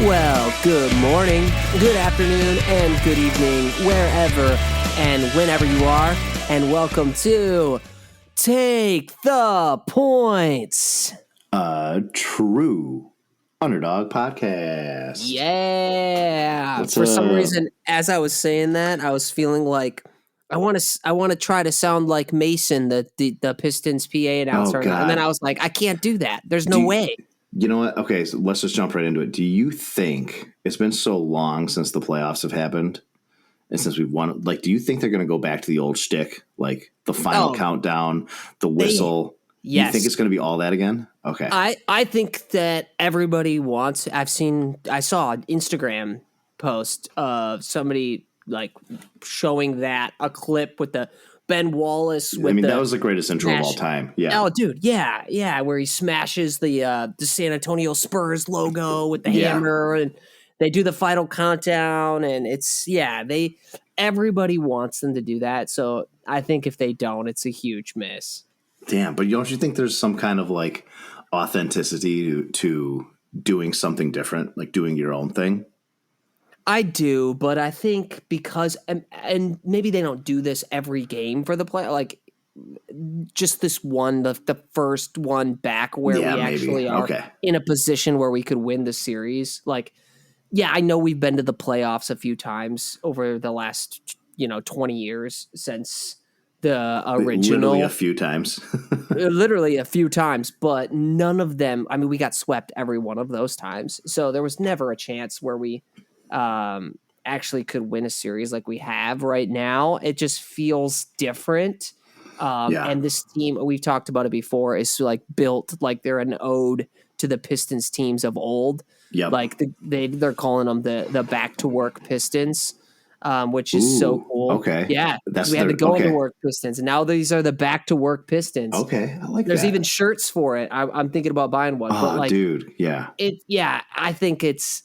Well, good morning, good afternoon, and good evening, wherever and whenever you are, and welcome to Take the Points. True underdog podcast. Yeah. What's For some up? reason, as I was saying that, I was feeling like I want to try to sound like Mason, the Pistons PA announcer, Oh, God. and then I was like, I can't do that. There's Do no you- way. You know what? Okay, so let's just jump right into it. Do you think it's been so long since the playoffs have happened and since we've won? Like, do you think they're going to go back to the old shtick, like the final countdown, the whistle? Yes. You think it's going to be all that again? Okay. I think that everybody wants. I saw an Instagram post of somebody like showing that a clip with the Ben Wallace. That was the greatest intro of all time. Yeah. Oh, dude, yeah, where he smashes the San Antonio Spurs logo with the Yeah. hammer, and they do the final countdown, and everybody wants them to do that. So I think if they don't, it's a huge miss. Damn, but don't you think there's some kind of like authenticity to doing something different, like doing your own thing? I do, but I think because and maybe they don't do this every game for the play, like just this one, the first one back where we actually are in a position where we could win the series. Like, yeah, I know we've been to the playoffs a few times over the last 20 years since the original. Literally a few times. Literally a few times, but none of them. I mean, we got swept every one of those times, so there was never a chance where we actually could win a series like we have right now. It just feels different. And this team, we've talked about it before, is like built like they're an ode to the Pistons teams of old. Yep. Like they're calling them the back to work Pistons, which is so cool. Okay. Yeah. We had the going to work Pistons, and now these are the back to work Pistons. Okay. I like There's that. even shirts for it. I'm thinking about buying one. Oh, but like, dude. Yeah. I think it's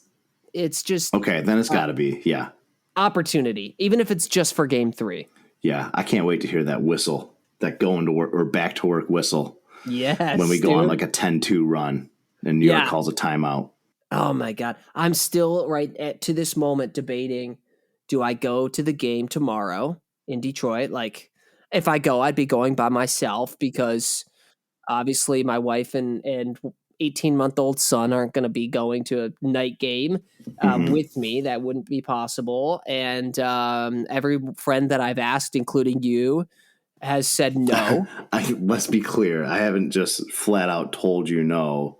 just okay. Then it's got to be. Yeah. Opportunity, even if it's just for game 3. Yeah. I can't wait to hear that whistle, that going to work or back to work whistle. Yes. When we go on like a 10-2 run and New York calls a timeout. Oh my God. I'm still to this moment debating, do I go to the game tomorrow in Detroit? Like, if I go, I'd be going by myself because obviously my wife and 18-month-old son aren't going to be going to a night game with me. That wouldn't be possible. And every friend that I've asked, including you, has said no. Let's be clear. I haven't just flat out told you no.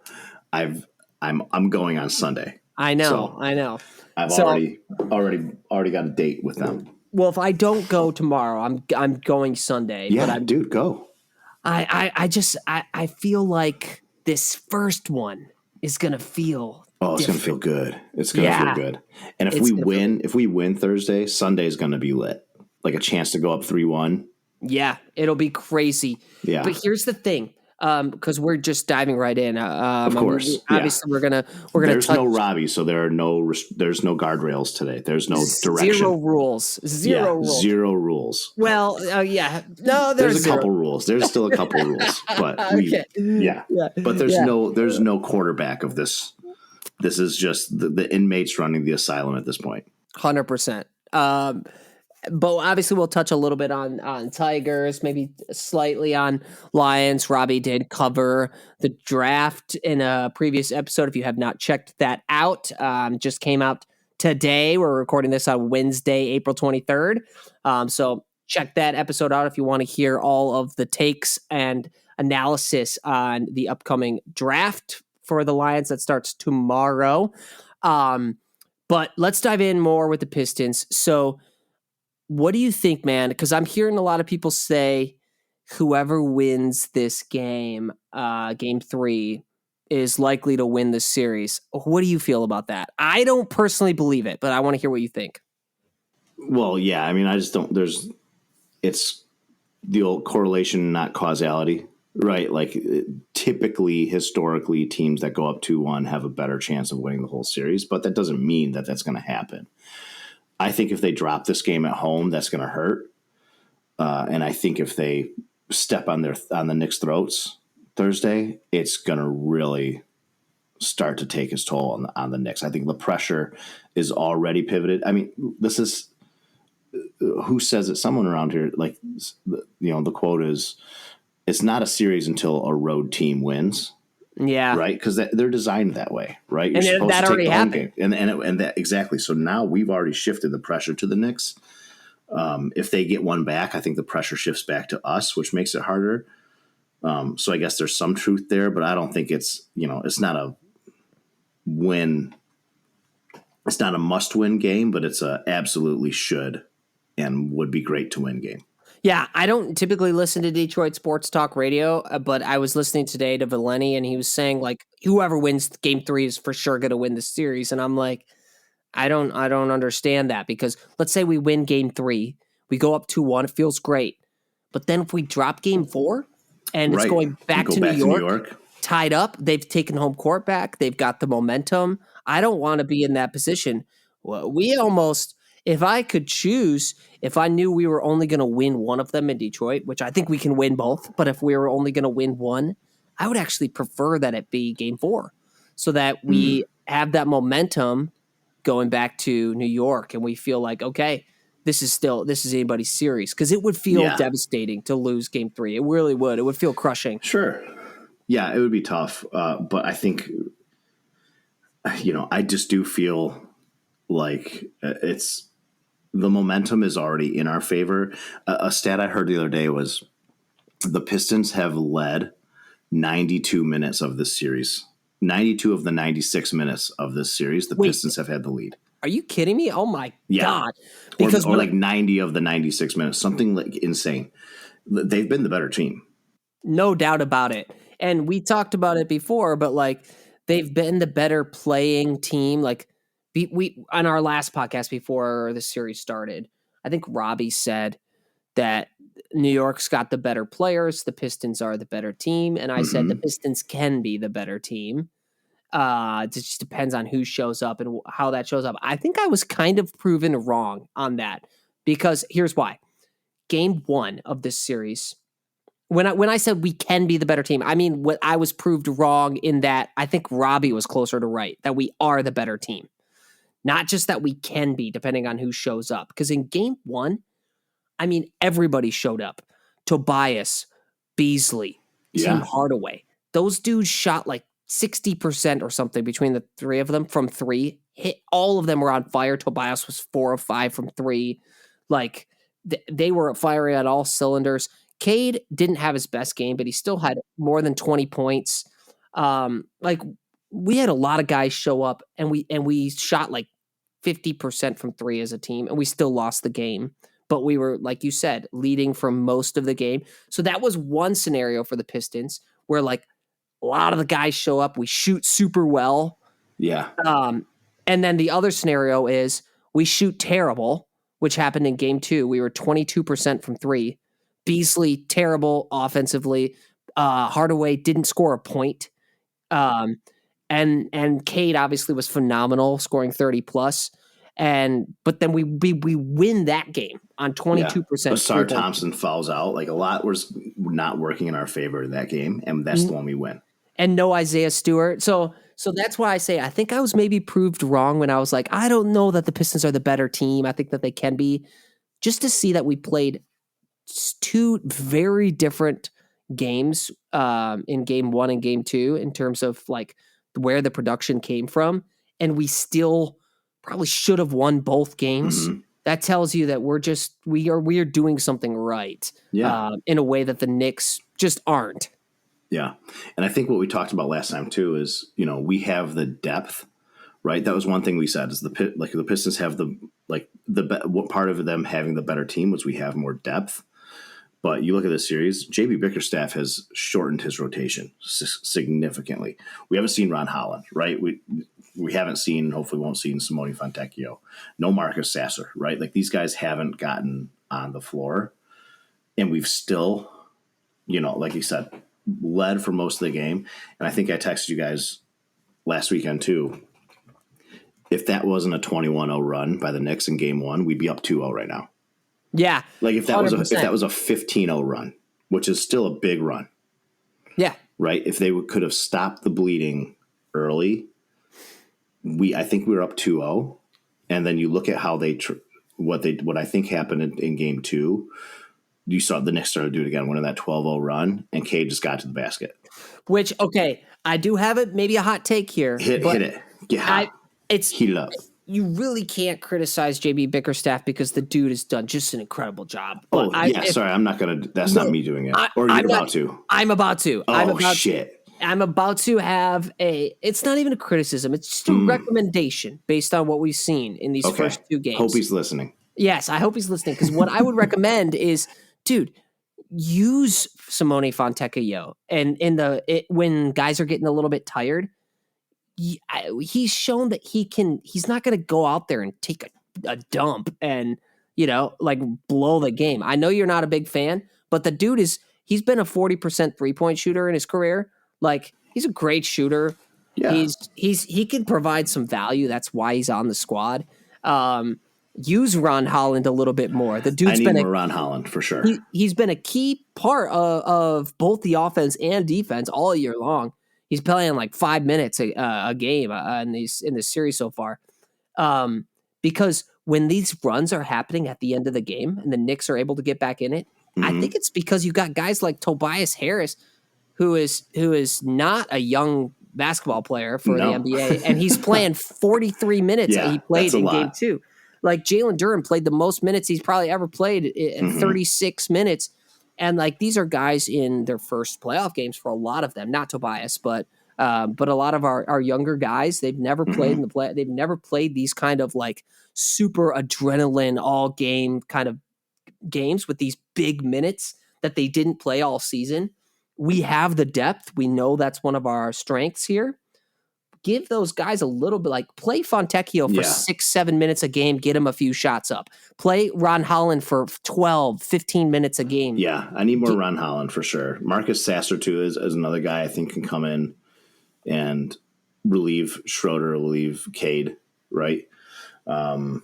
I'm going on Sunday. I know. I've already got a date with them. Well, if I don't go tomorrow, I'm going Sunday. Yeah, but dude, go. I feel like this first one is gonna feel. Oh, it's gonna feel good. It's gonna feel good. And if we win Thursday, Sunday's gonna be lit. Like a chance to go up 3-1. Yeah, it'll be crazy. Yeah. But here's the thing. Because we're just diving right in. Of course, obviously we're gonna. There's no Robbie, so there's no guardrails today. There's no direction. Zero rules. Zero rules. Well, no. There's a couple rules. There's still a couple rules, but But there's no quarterback of this. This is just the inmates running the asylum at this point. 100%. But obviously we'll touch a little bit on Tigers, maybe slightly on Lions. Robbie did cover the draft in a previous episode. If you have not checked that out, just came out today. We're recording this on Wednesday, April 23rd. So check that episode out if you want to hear all of the takes and analysis on the upcoming draft for the Lions that starts tomorrow. But let's dive in more with the Pistons. So what do you think, man? Because I'm hearing a lot of people say whoever wins this game, game 3, is likely to win the series. What do you feel about that? I don't personally believe it, but I want to hear what you think. Well, yeah. I mean, I just don't. It's the old correlation, not causality, right? Like typically, historically, teams that go up 2-1 have a better chance of winning the whole series, but that doesn't mean that that's going to happen. I think if they drop this game at home, that's going to hurt. And I think if they step on the Knicks' throats Thursday, it's going to really start to take its toll on the Knicks. I think the pressure is already pivoted. I mean, this is who says it? Someone around here, like, the quote is, "It's not a series until a road team wins." Yeah. Right, because they're designed that way, right? You're And supposed that to take already the home happened. game, and that exactly. So now we've already shifted the pressure to the Knicks. If they get one back, I think the pressure shifts back to us, which makes it harder. So I guess there's some truth there, but I don't think it's not a win. It's not a must-win game, but it's a absolutely should and would be great to win game. Yeah, I don't typically listen to Detroit sports talk radio, but I was listening today to Valeni, and he was saying like whoever wins game 3 is for sure going to win the series, and I'm like, I don't understand that, because let's say we win game 3, we go up 2-1, it feels great, but then if we drop game 4 and it's Right, going you back go to New back to New York, York. tied up, they've taken home court back, they've got the momentum. I don't want to be in that position. Well, if I could choose, if I knew we were only going to win one of them in Detroit, which I think we can win both, but if we were only going to win one, I would actually prefer that it be game 4, so that we have that momentum going back to New York and we feel like, okay, this is anybody's series, because it would feel Yeah, devastating to lose game 3. It really would. It would feel crushing. sure. Yeah, it would be tough, but I think I just do feel like it's the momentum is already in our favor. A stat I heard the other day was the Pistons have led 92 minutes of this series. 92 of the 96 minutes of this series, the Wait, Pistons have had the lead. are you kidding me? Oh my Yeah. God. Because Or like 90 of the 96 minutes, something like insane. They've been the better team. no doubt about it. And we talked about it before, but like they've been the better playing team. Like we on our last podcast before the series started, I think Robbie said that New York's got the better players, the Pistons are the better team, and I said the Pistons can be the better team. It just depends on who shows up and how that shows up. I think I was kind of proven wrong on that, because here's why. Game 1 of this series, when I said we can be the better team, I mean what I was proved wrong in that I think Robbie was closer to right, that we are the better team. Not just that we can be, depending on who shows up. Because in game 1, I mean, everybody showed up. Tobias, Beasley, Tim Yeah. Hardaway. Those dudes shot like 60% or something between the three of them from 3. Hit, all of them were on fire. Tobias was 4 of 5 from 3. Like they were firing on all cylinders. Cade didn't have his best game, but he still had more than 20 points. Like we had a lot of guys show up, and we shot like 50% from 3 as a team, and we still lost the game. But we were, like you said, leading from most of the game. So that was one scenario for the Pistons where like a lot of the guys show up, we shoot super well. Yeah. And then the other scenario is we shoot terrible, which happened in game 2. We were 22% from 3. Beasley, terrible offensively. Hardaway didn't score a point. And Cade obviously was phenomenal, scoring 30 plus. But then we win that game on 22%. Asar Thompson fouls out. Like a lot was not working in our favor in that game, and that's the one we win. And no Isaiah Stewart. So that's why I say I think I was maybe proved wrong when I was like, I don't know that the Pistons are the better team. I think that they can be. Just to see that we played 2 very different games in game 1 and game 2 in terms of like where the production came from, and we still probably should have won both games. That tells you that we are doing something right. In a way that the Knicks just aren't. Yeah. And I think what we talked about last time too is, we have the depth, right? That was one thing we said is the Pistons have what part of them having the better team was we have more depth. But you look at this series, J.B. Bickerstaff has shortened his rotation significantly. We haven't seen Ron Holland, right? We haven't seen, hopefully won't see Simone Fontecchio. No Marcus Sasser, right? Like these guys haven't gotten on the floor. And we've still, like you said, led for most of the game. And I think I texted you guys last weekend too. If that wasn't a 21-0 run by the Knicks in game 1, we'd be up 2-0 right now. Yeah. Like if that was a 15-0 run, which is still a big run. Yeah. Right? If they could have stopped the bleeding early, I think we were up 2-0, and then you look at how what I think happened in game 2. You saw the Knicks started to do it again, winning that 12-0 run, and Cade just got to the basket. Which, okay, I do have maybe a hot take here. Hit it. Get hot. Heat it up. You really can't criticize JB Bickerstaff because the dude has done just an incredible job. But sorry, I'm not gonna. That's not me doing it. Or you're about to. I'm about to. Shit. I'm about to have it's not even a criticism. It's just a recommendation based on what we've seen in these first 2 games. Hope he's listening. Yes, I hope he's listening, because what I would recommend is, dude, use Simone Fontecchio. And when guys are getting a little bit tired, he's shown that he's not going to go out there and take a dump and, like blow the game. I know you're not a big fan, but the dude he's been a 40% 3-point shooter in his career. Like, he's a great shooter. Yeah. He can provide some value. That's why he's on the squad. Use Ron Holland a little bit more. The dude's been more Ron Holland for sure. He's been a key part of both the offense and defense all year long. He's playing like 5 minutes a game in this series so far. Because when these runs are happening at the end of the game and the Knicks are able to get back in it, I think it's because you got guys like Tobias Harris, who is not a young basketball player for the NBA, and he's playing 43 minutes. He played in game 2. Like, Jalen Duren played the most minutes he's probably ever played at 36 minutes. And like, these are guys in their first playoff games for a lot of them, not Tobias, but a lot of our younger guys. They've never played in the play. They've never played these kind of like super adrenaline all game kind of games with these big minutes that they didn't play all season. We have the depth. We know that's one of our strengths here. Give those guys a little bit, like, play Fontecchio for 6-7 minutes a game, get him a few shots up. Play Ron Holland for 12-15 minutes a game. Yeah, I need more Ron Holland for sure. Marcus Sasser, too, is another guy I think can come in and relieve Schroeder, relieve Cade, right? Don't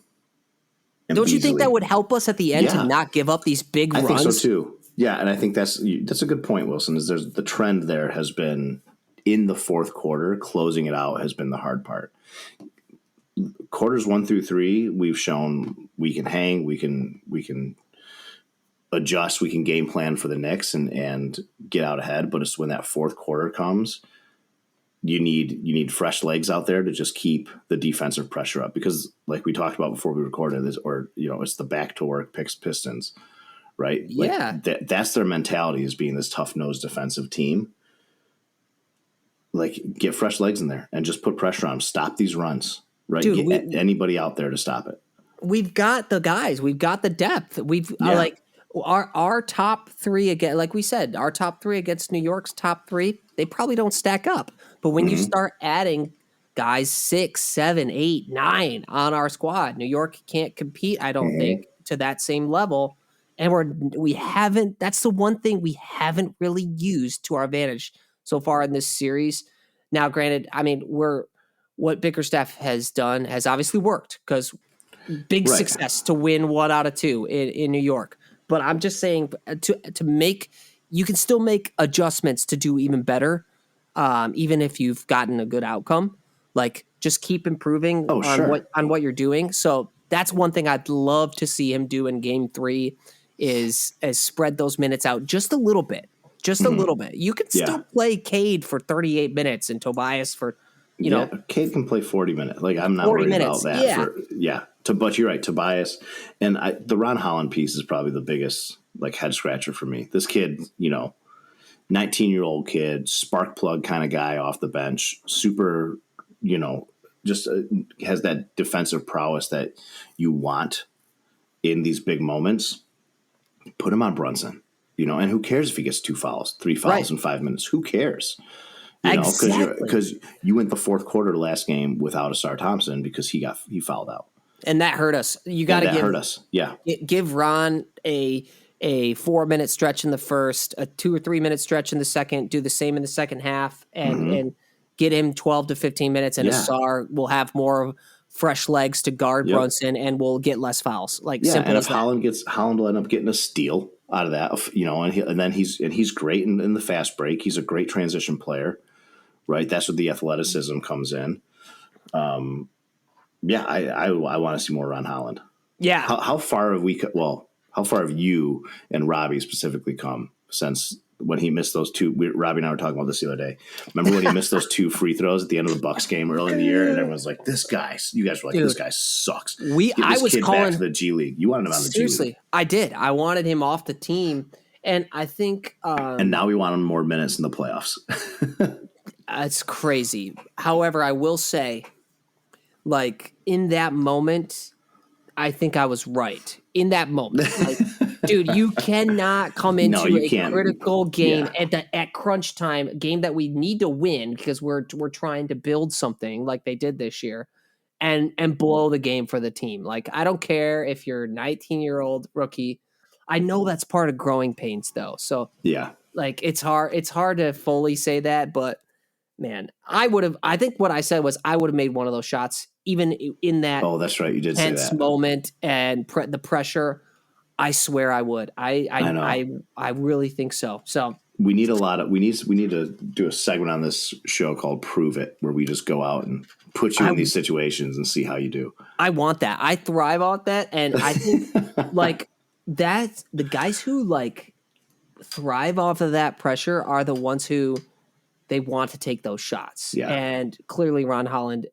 you think that would help us at the end to not give up these big runs? I think so, too. Yeah, and I think that's a good point, Wilson, is there's the trend there has been in the fourth quarter, closing it out has been the hard part. Quarters 1 through 3, we've shown we can hang, we can adjust, we can game plan for the Knicks and get out ahead. But it's when that fourth quarter comes, you need fresh legs out there to just keep the defensive pressure up. Because, like we talked about before we recorded this, it's the back to work Pistons, right? Yeah, that's their mentality, is being this tough-nosed defensive team. Like, get fresh legs in there and just put pressure on them. Stop these runs, right? Dude, get anybody out there to stop it. We've got the guys. We've got the depth. We've like our top 3 again. Like we said, our top 3 against New York's top 3. They probably don't stack up. But when you start adding guys 6, 7, 8, 9 on our squad, New York can't compete, I don't think, to that same level. And we haven't. That's the one thing we haven't really used to our advantage so far in this series. Now, granted, I mean, what Bickerstaff has done has obviously worked, because big success to win 1 out of 2 in New York. But I'm just saying, to make, you can still make adjustments to do even better, even if you've gotten a good outcome. Like, just keep improving on what you're doing. So that's one thing I'd love to see him do in game 3 is spread those minutes out just a little bit. Just a little bit. You can still play Cade for 38 minutes and Tobias for, Cade can play 40 minutes. Like, I'm not worried about that. But you're right, Tobias. And the Ron Holland piece is probably the biggest, like, head scratcher for me. This kid, 19-year-old kid, spark plug kind of guy off the bench, super, just has that defensive prowess that you want in these big moments. Put him on Brunson. And who cares if he gets 2 fouls, 3 fouls in 5 minutes? Who cares? Because you went the fourth quarter last game without Asar Thompson because he fouled out, and that hurt us. You got to hurt us. Yeah, give Ron a 4-minute stretch in the first, a 2 or 3 minute stretch in the second. Do the same in the second half, and get him 12 to 15 minutes. And Asar will have more fresh legs to guard Brunson, and will get less fouls. And if Holland will end up getting a steal out of that, and then he's great in the fast break. He's a great transition player, right? That's what the athleticism comes in. Yeah, I want to see more Ron Holland. Yeah. How far have how far have you and Robbie specifically come since when he missed those two? Robbie and I were talking about this the other day. Remember when he missed those 2 free throws at the end of the Bucks game early in the year, and everyone's like, "This guy," you guys were like, Dude, "This guy sucks." Get I this was kid calling back to the G League. You wanted him on the G League. seriously. I did. I wanted him off the team, and I think And now we want him more minutes in the playoffs. it's crazy. However, I will say, like in that moment, I think I was right. In that moment, like, dude, you cannot come into you a can't. critical game at crunch time, a game that we need to win because we're trying to build something like they did this year, and blow the game for the team. Like I don't care if you're a 19-year-old rookie. I know that's part of growing pains though. So Yeah. like it's hard to fully say that, but man, I think what I said was I would have made one of those shots even in that Oh, that's right. You did say tense that. moment and the pressure. I swear I would. I know. I really think so. So we need to do a segment on this show called Prove It, where we just go out and put you in these situations and see how you do. I want that. I thrive on that. And I think like that's the guys who like thrive off of that pressure are the ones who they want to take those shots. Yeah. And clearly Ron Holland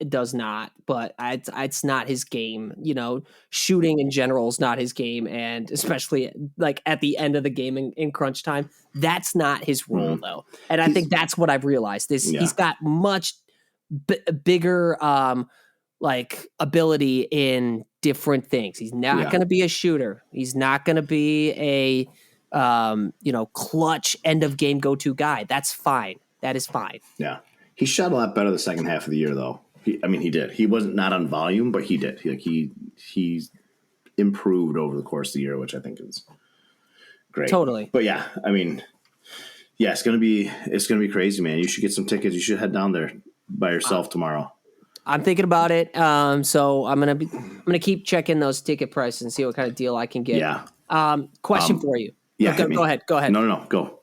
does not, but it's not his game. You know, shooting in general is not his game. And especially like at the end of the game in crunch time, that's not his role though. And I think that's what I've realized is he's got much bigger, like ability in different things. He's not going to be a shooter. He's not going to be a, clutch end of game go-to guy. That's fine. That is fine. Yeah. He shot a lot better the second half of the year though. He did. He wasn't not on volume, but he did. He improved over the course of the year, which I think is great. Totally. But yeah, I mean, yeah, it's gonna be crazy, man. You should get some tickets. You should head down there by yourself tomorrow. I'm thinking about it. So I'm gonna keep checking those ticket prices and see what kind of deal I can get. Yeah. Question for you. Yeah. Go ahead. No, go.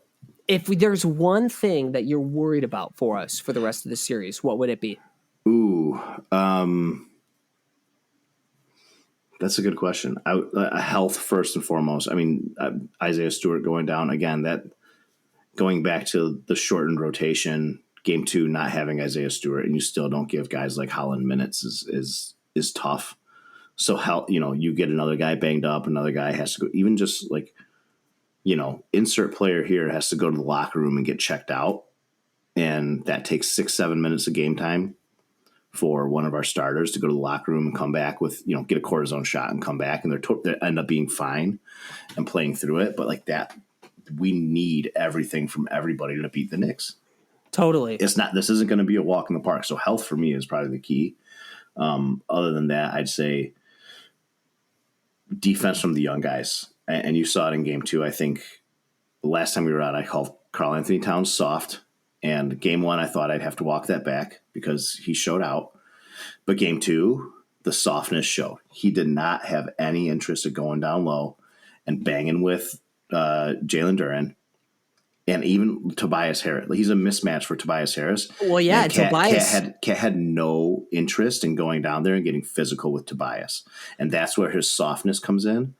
If there's one thing that you're worried about for us for the rest of the series, what would it be? Ooh, that's a good question. Health first and foremost. I mean, Isaiah Stewart going down again. That going back to the shortened rotation, game 2 not having Isaiah Stewart, and you still don't give guys like Holland minutes is tough. So you get another guy banged up, another guy has to go. Even just like insert player here has to go to the locker room and get checked out, and that takes 6-7 minutes of game time for one of our starters to go to the locker room and come back with, get a cortisone shot and come back, and they end up being fine and playing through it. But like that, we need everything from everybody to beat the Knicks. Totally. This isn't going to be a walk in the park. So health for me is probably the key. Other than that, I'd say defense from the young guys. And you saw it in game 2. I think the last time we were out, I called Karl Anthony Towns soft. And game 1, I thought I'd have to walk that back because he showed out. But game 2, the softness showed. He did not have any interest in going down low and banging with Jalen Duren and even Tobias Harris. He's a mismatch for Tobias Harris. Well, yeah, Tobias Cat had no interest in going down there and getting physical with Tobias. And that's where his softness comes in.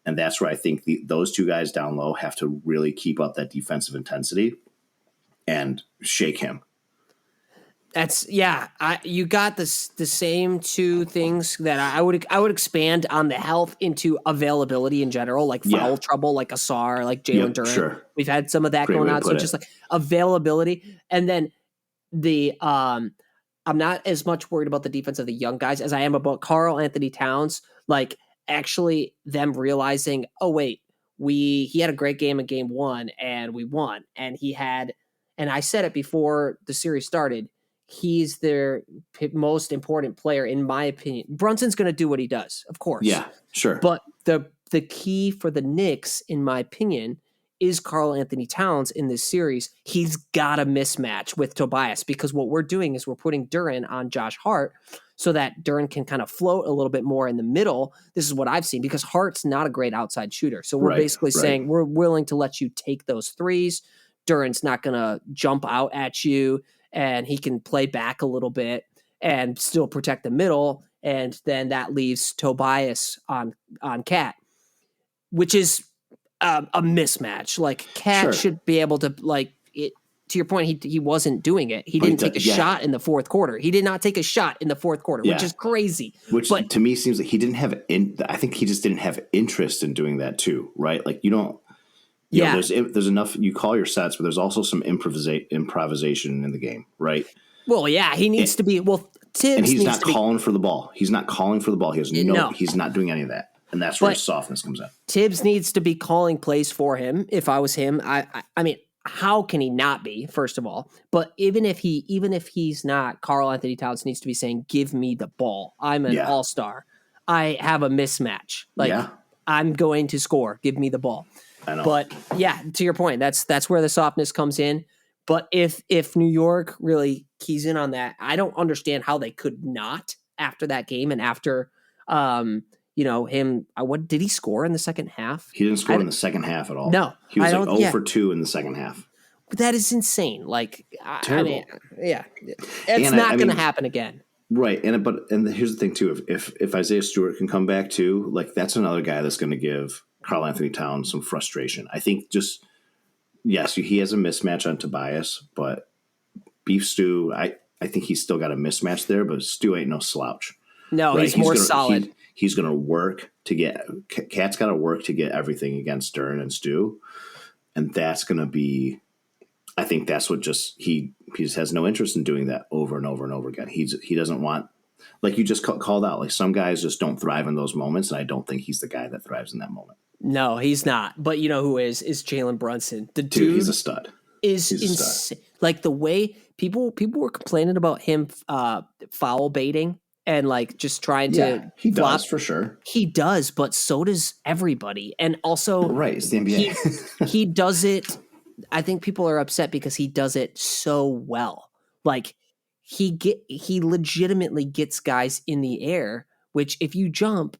And that's where I think those two guys down low have to really keep up that defensive intensity and shake him. You got the same two things that I would expand on the health into availability in general, like foul trouble, like Asar, like Jalen Duren. Sure. We've had some of that going on. So just like availability. And then I'm not as much worried about the defense of the young guys as I am about Karl Anthony Towns. Like actually them realizing, oh wait, he had a great game in game 1 and we won. And and I said it before the series started, he's their most important player, in my opinion. Brunson's going to do what he does, of course. Yeah, sure. But the key for the Knicks, in my opinion, is Karl Anthony Towns in this series. He's got a mismatch with Tobias because what we're doing is we're putting Duren on Josh Hart so that Duren can kind of float a little bit more in the middle. This is what I've seen because Hart's not a great outside shooter. So we're basically saying we're willing to let you take those threes. Duren's not going to jump out at you and he can play back a little bit and still protect the middle. And then that leaves Tobias on Cat, which is a mismatch. Like Cat Sure. should be able to like it. To your point, he wasn't doing it. He But didn't take a shot in the fourth quarter. He did not take a shot in the fourth quarter, which is crazy. Which But to me seems like he didn't have I think he just didn't have interest in doing that too, right? Like you don't. You know, there's enough. You call your sets, but there's also some improvisation in the game, right? Well, yeah, he needs to be. Well, Tibbs and he's needs not to calling for the ball. He's not calling for the ball. He has No. He's not doing any of that, and that's where his softness comes in. Tibbs needs to be calling plays for him. If I was him, I mean, how can he not be? First of all, but even if he's not, Karl Anthony Towns needs to be saying, "Give me the ball. I'm an all-star. I have a mismatch. Like I'm going to score. Give me the ball." I know. But yeah, to your point, that's where the softness comes in. But if New York really keys in on that, I don't understand how they could not after that game and after him. What did he score in the second half? He didn't score in the second half at all. No, he was like 0 for 2 in the second half. But that is insane. Like, terrible. I mean, yeah, it's not going to happen again. Right, and here's the thing too: if Isaiah Stewart can come back too, like that's another guy that's going to give Karl Anthony Towns some frustration. I think just yes, he has a mismatch on Tobias, but Beef Stew, I think he's still got a mismatch there, but Stew ain't no slouch. No, right? he's more solid. He's going to work to get Cat's got to work to get everything against Stern and Stew, and that's going to be. I think that's what he just has no interest in doing that over and over and over again. He doesn't want, like you just called out, like some guys just don't thrive in those moments, and I don't think he's the guy that thrives in that moment. No, he's not. But you know who is Jalen Brunson. The dude, he's a stud. Is insane. Like the way people were complaining about him foul baiting and like just trying to he does for sure. He does, but so does everybody. And also right, it's the NBA. He does it. I think people are upset because he does it so well. Like he legitimately gets guys in the air, which if you jump,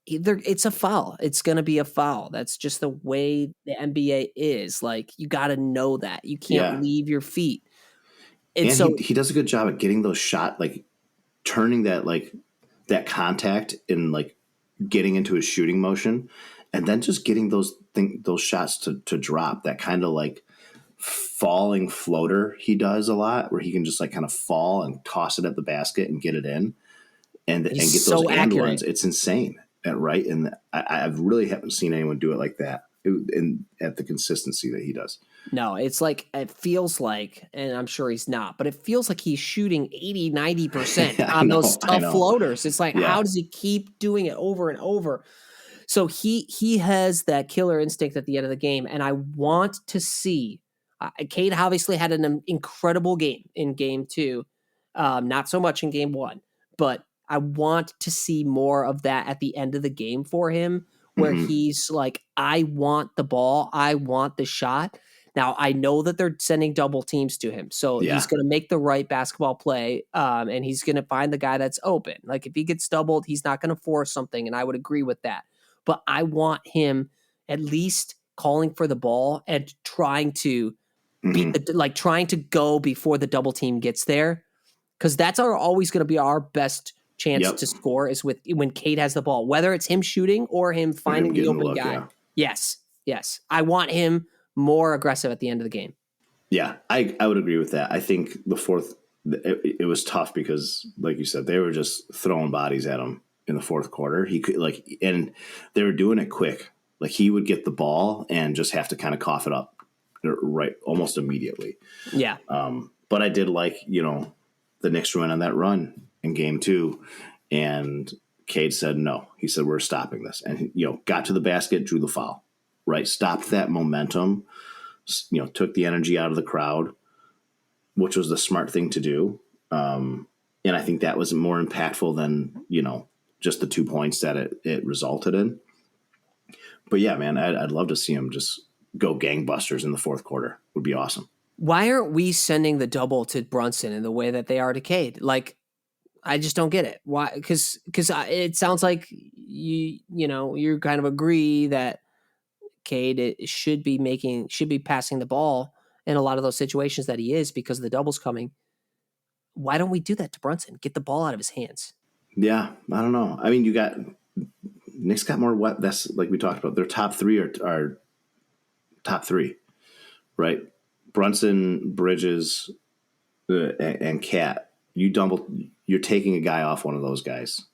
it's a foul. It's going to be a foul. That's just the way the NBA is. Like you got to know that. You can't leave your feet. And so he does a good job at getting those shot, like turning that contact and like getting into his shooting motion. And then just getting those shots to drop, that kind of like falling floater he does a lot, where he can just like kind of fall and toss it at the basket and get it in, and get those and ones. It's insane, right? And I really haven't seen anyone do it like that at the consistency that he does. No, it's like it feels like, and I'm sure he's not, but it feels like he's shooting 80-90% on those tough floaters. It's like how does he keep doing it over and over? So he has that killer instinct at the end of the game, and I want to see. Cade obviously had an incredible game in game 2, not so much in game 1, but I want to see more of that at the end of the game for him, where he's like, I want the ball, I want the shot. Now I know that they're sending double teams to him, so he's going to make the right basketball play, and he's going to find the guy that's open. Like if he gets doubled, he's not going to force something, and I would agree with that. But I want him at least calling for the ball and trying to trying to go before the double team gets there, because that's always going to be our best chance to score is when Cade has the ball, whether it's him shooting or him finding the open guy. Yeah. Yes. I want him more aggressive at the end of the game. Yeah, I would agree with that. I think the fourth, it was tough because, like you said, they were just throwing bodies at him in the fourth quarter. He could and they were doing it quick. Like he would get the ball and just have to kind of cough it up right almost immediately. Yeah. But I did like, the Knicks went on that run in game 2, and Cade said no. He said, we're stopping this. And, got to the basket, drew the foul, right? Stopped that momentum, took the energy out of the crowd, which was the smart thing to do. And I think that was more impactful than, just the 2 points that it resulted in. But yeah, man, I'd love to see him just go gangbusters in the fourth quarter. Would be awesome. Why aren't we sending the double to Brunson in the way that they are to Cade? Like, I just don't get it. Why? Because it sounds like you kind of agree that Cade should be passing the ball in a lot of those situations that he is because of the doubles coming. Why don't we do that to Brunson? Get the ball out of his hands. Yeah, I don't know. I mean, Nick's got more. That's like we talked about. Their top three are top three, right? Brunson, Bridges, and Cat. You're taking a guy off one of those guys,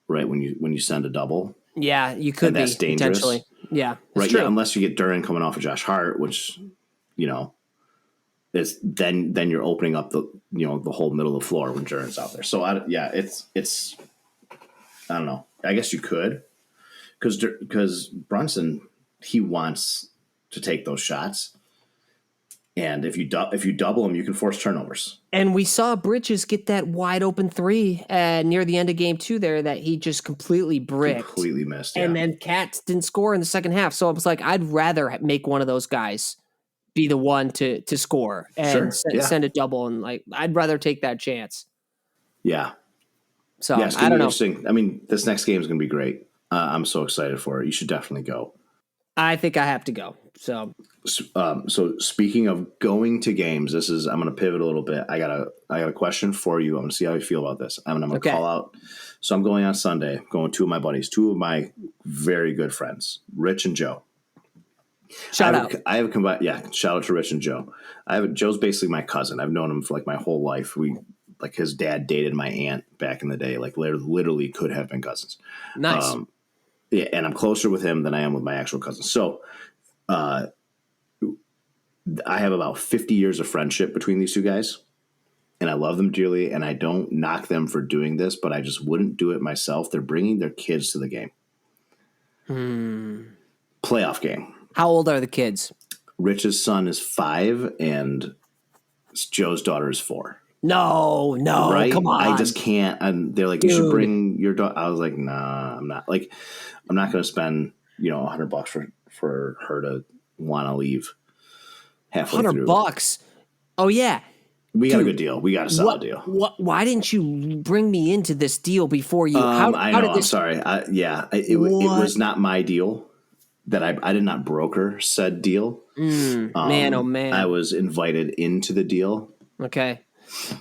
right? When you send a double. Yeah, you could be dangerous. Potentially. Yeah, right. True. Yeah, unless you get Duran coming off of Josh Hart, which is then you're opening up the whole middle of the floor when Duran's out there. So it's I don't know. I guess you could because Brunson, he wants to take those shots. And if you double him, you can force turnovers. And we saw Bridges get that wide open three near the end of game 2 there that he just completely bricked. Completely missed, yeah. And then Cat didn't score in the second half. So I was like, I'd rather make one of those guys be the one to score and send a double. And like, I'd rather take that chance. Yeah. So it's I don't know. I mean, this next game is going to be great. I'm so excited for it. You should definitely go. I think I have to go. So speaking of going to games, I'm going to pivot a little bit. I got a question for you. I'm going to see how you feel about this. I'm going to call out. So I'm going on Sunday, going two of my buddies, two of my very good friends, Rich and Joe. Shout out. Shout out to Rich and Joe. Joe's basically my cousin. I've known him for like my whole life. Like his dad dated my aunt back in the day, like literally could have been cousins. Nice. And I'm closer with him than I am with my actual cousin. So, I have about 50 years of friendship between these two guys, and I love them dearly, and I don't knock them for doing this, but I just wouldn't do it myself. They're bringing their kids to the game. Playoff game. How old are the kids? Rich's son is 5, and Joe's daughter is 4. No, right? Come on. I just can't. And they're like, you should bring your daughter. I was like, nah, I'm not. Like, I'm not going to spend $100 for her to want to leave halfway through. $100. Oh yeah, we got a good deal. We got a solid deal. Why didn't you bring me into this deal before you? I know. I'm sorry. It was not my deal. That I did not broker said deal. Man, oh man! I was invited into the deal. Okay.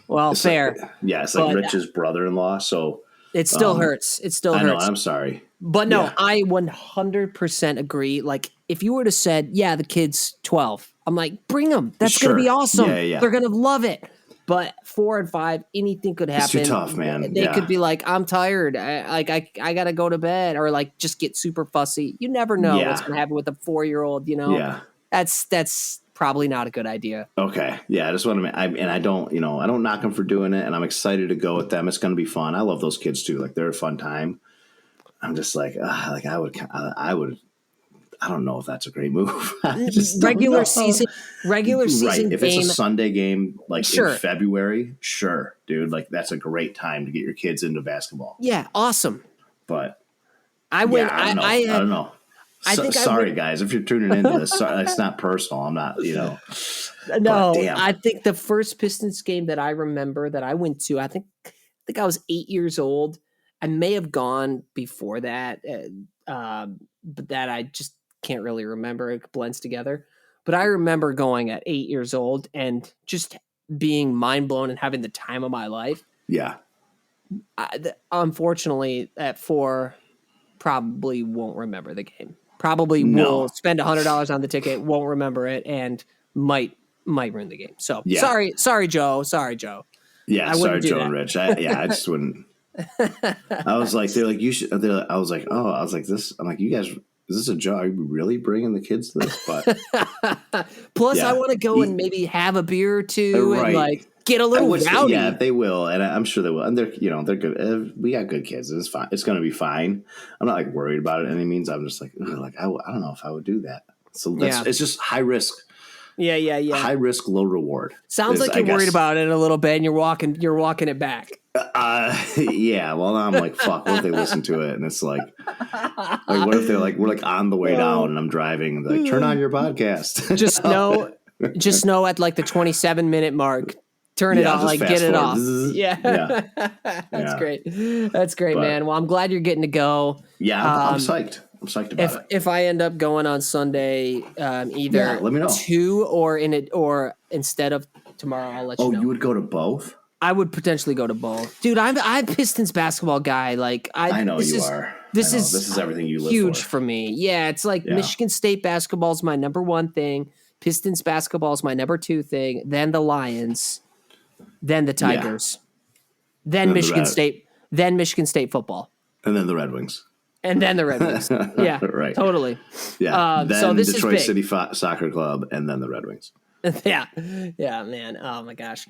Well, it's fair. It's like Rich's brother-in-law. So it still hurts. It still hurts. I know. I'm sorry. But no, I 100% agree. Like, if you were to said, the kid's 12, I'm like, bring them. That's going to be awesome. Yeah. They're going to love it. But 4 and 5, anything could happen. It's too tough, man. They could be like, I'm tired. I got to go to bed, or like just get super fussy. You never know what's going to happen with a 4-year-old. Yeah. That's probably not a good idea. Okay. Yeah. I just want to, I don't knock them for doing it, and I'm excited to go with them. It's going to be fun. I love those kids too. Like, they're a fun time. I'm just like I would, I don't know if that's a great move. Regular season right. If game. it's a Sunday game, like in February, sure, dude. Like, that's a great time to get your kids into basketball. Yeah. Awesome. But I would, I don't know. Sorry, guys, if you're tuning into this. It's not personal. I'm not, No, I think the first Pistons game that I remember that I went to, I think I was 8 years old. I may have gone before that, but that I just can't really remember. It blends together. But I remember going at 8 years old and just being mind blown and having the time of my life. Yeah. Unfortunately, at 4, probably won't remember the game. Probably will spend $100 on the ticket, won't remember it, and might ruin the game. So sorry, Joe. Yeah, sorry, Joe and Rich. I just wouldn't. I was like, they're like, you should. I was like, this. I'm like, you guys, is this a joke? Are you really bringing the kids to this? But plus, I want to go and maybe have a beer or two and like get a little rowdy. Yeah, they will, and I'm sure they will. And they're good. We got good kids. It's fine. It's going to be fine. I'm not like worried about it. Any means. I'm just like I don't know if I would do that. So it's just high risk. Yeah. High risk, low reward. Sounds like you're worried about it a little bit, and you're walking it back. Yeah. Well, now I'm like, fuck. What if they listen to it? And it's like what if they're like, we're like on the way down, and I'm driving, and they're like, turn on your podcast. Just know at like the 27-minute mark, turn it off, like get it off. Yeah. That's great. That's great, man. Well, I'm glad you're getting to go. Yeah, I'm psyched. I'm psyched about it. If I end up going on Sunday, either let me know. 2 or instead of tomorrow, I'll let you know. You would go to both? I would potentially go to both, dude. I'm Pistons basketball guy. Like I know you are. This is everything you live huge for me. Yeah, it's like Michigan State basketball is my number one thing. Pistons basketball is my number 2 thing. Then the Lions, then the Tigers, then Michigan State, then Michigan State football, and then the Red Wings, and then the Red Wings. Yeah, right, totally. Yeah, then so this Detroit is City Soccer Club, and then the Red Wings. yeah, man. Oh my gosh.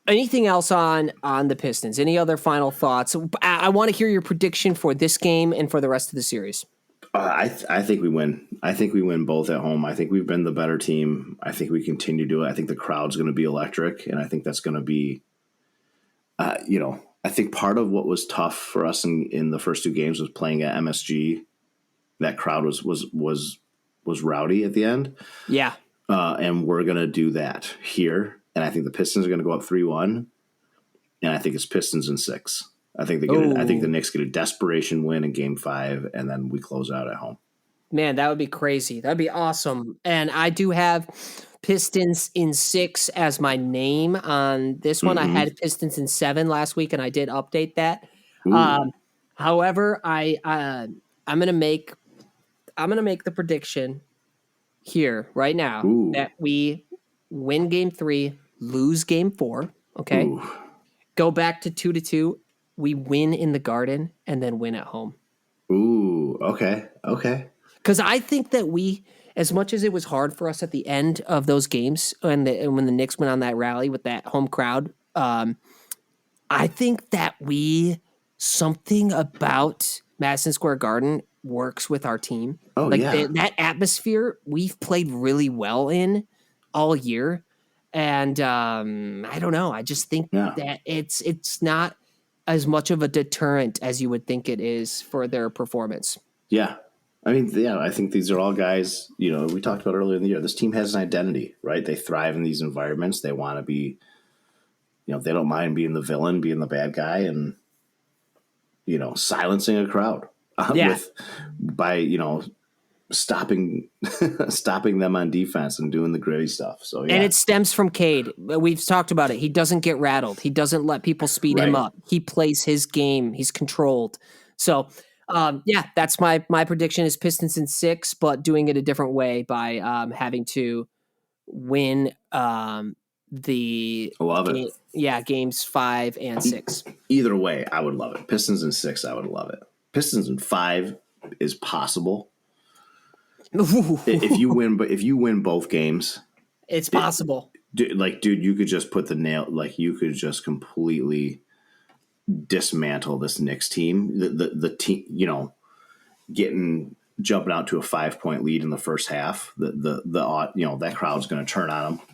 Anything else on the Pistons? Any other final thoughts? I want to hear your prediction for this game and for the rest of the series. I think we win. I think we win both at home. I think we've been the better team. I think we continue to do it. I think the crowd's going to be electric, and I think that's going to be, I think part of what was tough for us in the first 2 games was playing at MSG. That crowd was rowdy at the end. Yeah. And we're going to do that here. And I think the Pistons are going to go up 3-1. And I think it's Pistons in 6. I think I think the Knicks get a desperation win in Game 5, and then we close out at home. Man, that would be crazy. That'd be awesome. And I do have Pistons in 6 as my name on this one. Mm-hmm. I had Pistons in 7 last week, and I did update that. However, I'm gonna make the prediction here right now that we win Game 3, lose Game 4. Okay, go back to 2-2. We win in the Garden and then win at home. Ooh, okay. Because I think that we, as much as it was hard for us at the end of those games and when the Knicks went on that rally with that home crowd, I think that something about Madison Square Garden works with our team. That atmosphere we've played really well in all year. And I don't know. I just think that it's not as much of a deterrent as you would think it is for their performance. Yeah. I mean, I think these are all guys, we talked about earlier in the year. This team has an identity, right? They thrive in these environments. They want to be, they don't mind being the villain, being the bad guy, and, silencing a crowd by stopping them on defense and doing the gritty stuff. So and it stems from Cade. We've talked about it. He doesn't get rattled. He doesn't let people speed him up. He plays his game. He's controlled. So that's my prediction is Pistons in 6, but doing it a different way by having to win games 5 and 6. Either way, I would love it. Pistons in 6, I would love it. Pistons in 5 is possible. If you win both games, it's possible. Dude, you could just put the nail. Like, you could just completely dismantle this Knicks team. The team, jumping out to a 5-point lead in the first half. That crowd's going to turn on them.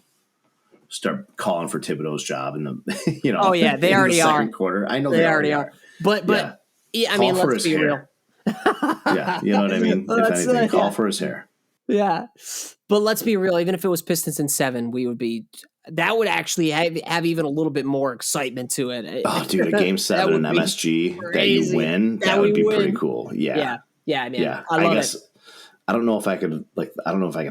Start calling for Thibodeau's job in the Oh yeah, they already are. Second quarter. I know they already are. But I mean, let's be real. Yeah, you know what I mean? If anything, call for his hair. Yeah. But let's be real. Even if it was Pistons in 7, that would actually have even a little bit more excitement to it. Oh, dude, a Game 7 in MSG that you win, that would be pretty cool. Yeah. Yeah, man. Yeah. I love it. I don't know if I could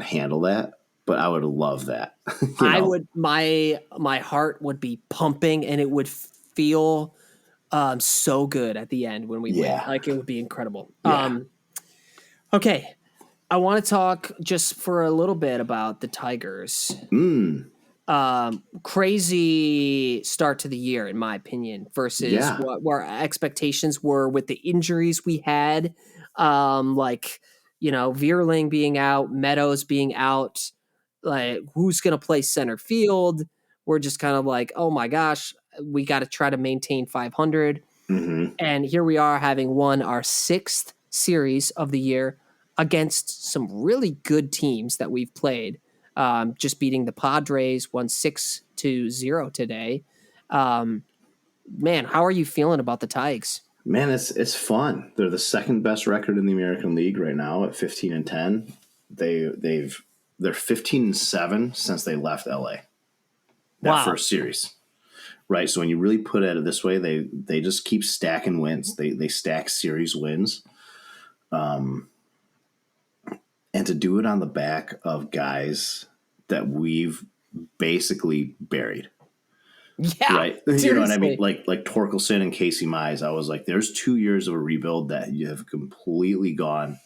handle that, but I would love that. I would. My heart would be pumping, and it would feel so good at the end when we win. Like, it would be incredible. Yeah. Okay. I want to talk just for a little bit about the Tigers. Crazy start to the year, in my opinion, versus what our expectations were with the injuries we had. Vierling being out, Meadows being out, like, who's going to play center field? We're just kind of like, oh my gosh, we got to try to maintain 500. Mm-hmm. And here we are, having won our 6th series of the year against some really good teams that we've played. Just beating the Padres, won 6-0 today. Man, how are you feeling about the Tigers? Man, it's fun. They're the second best record in the American League right now at 15-10. They're 15-7 since they left LA. That first series. Right. So when you really put it this way, they just keep stacking wins. They stack series wins. And to do it on the back of guys that we've basically buried. Yeah, Right. You know what I mean? seriously. Like Torkelson and Casey Mize, I was like, there's 2 years of a rebuild that you have completely gone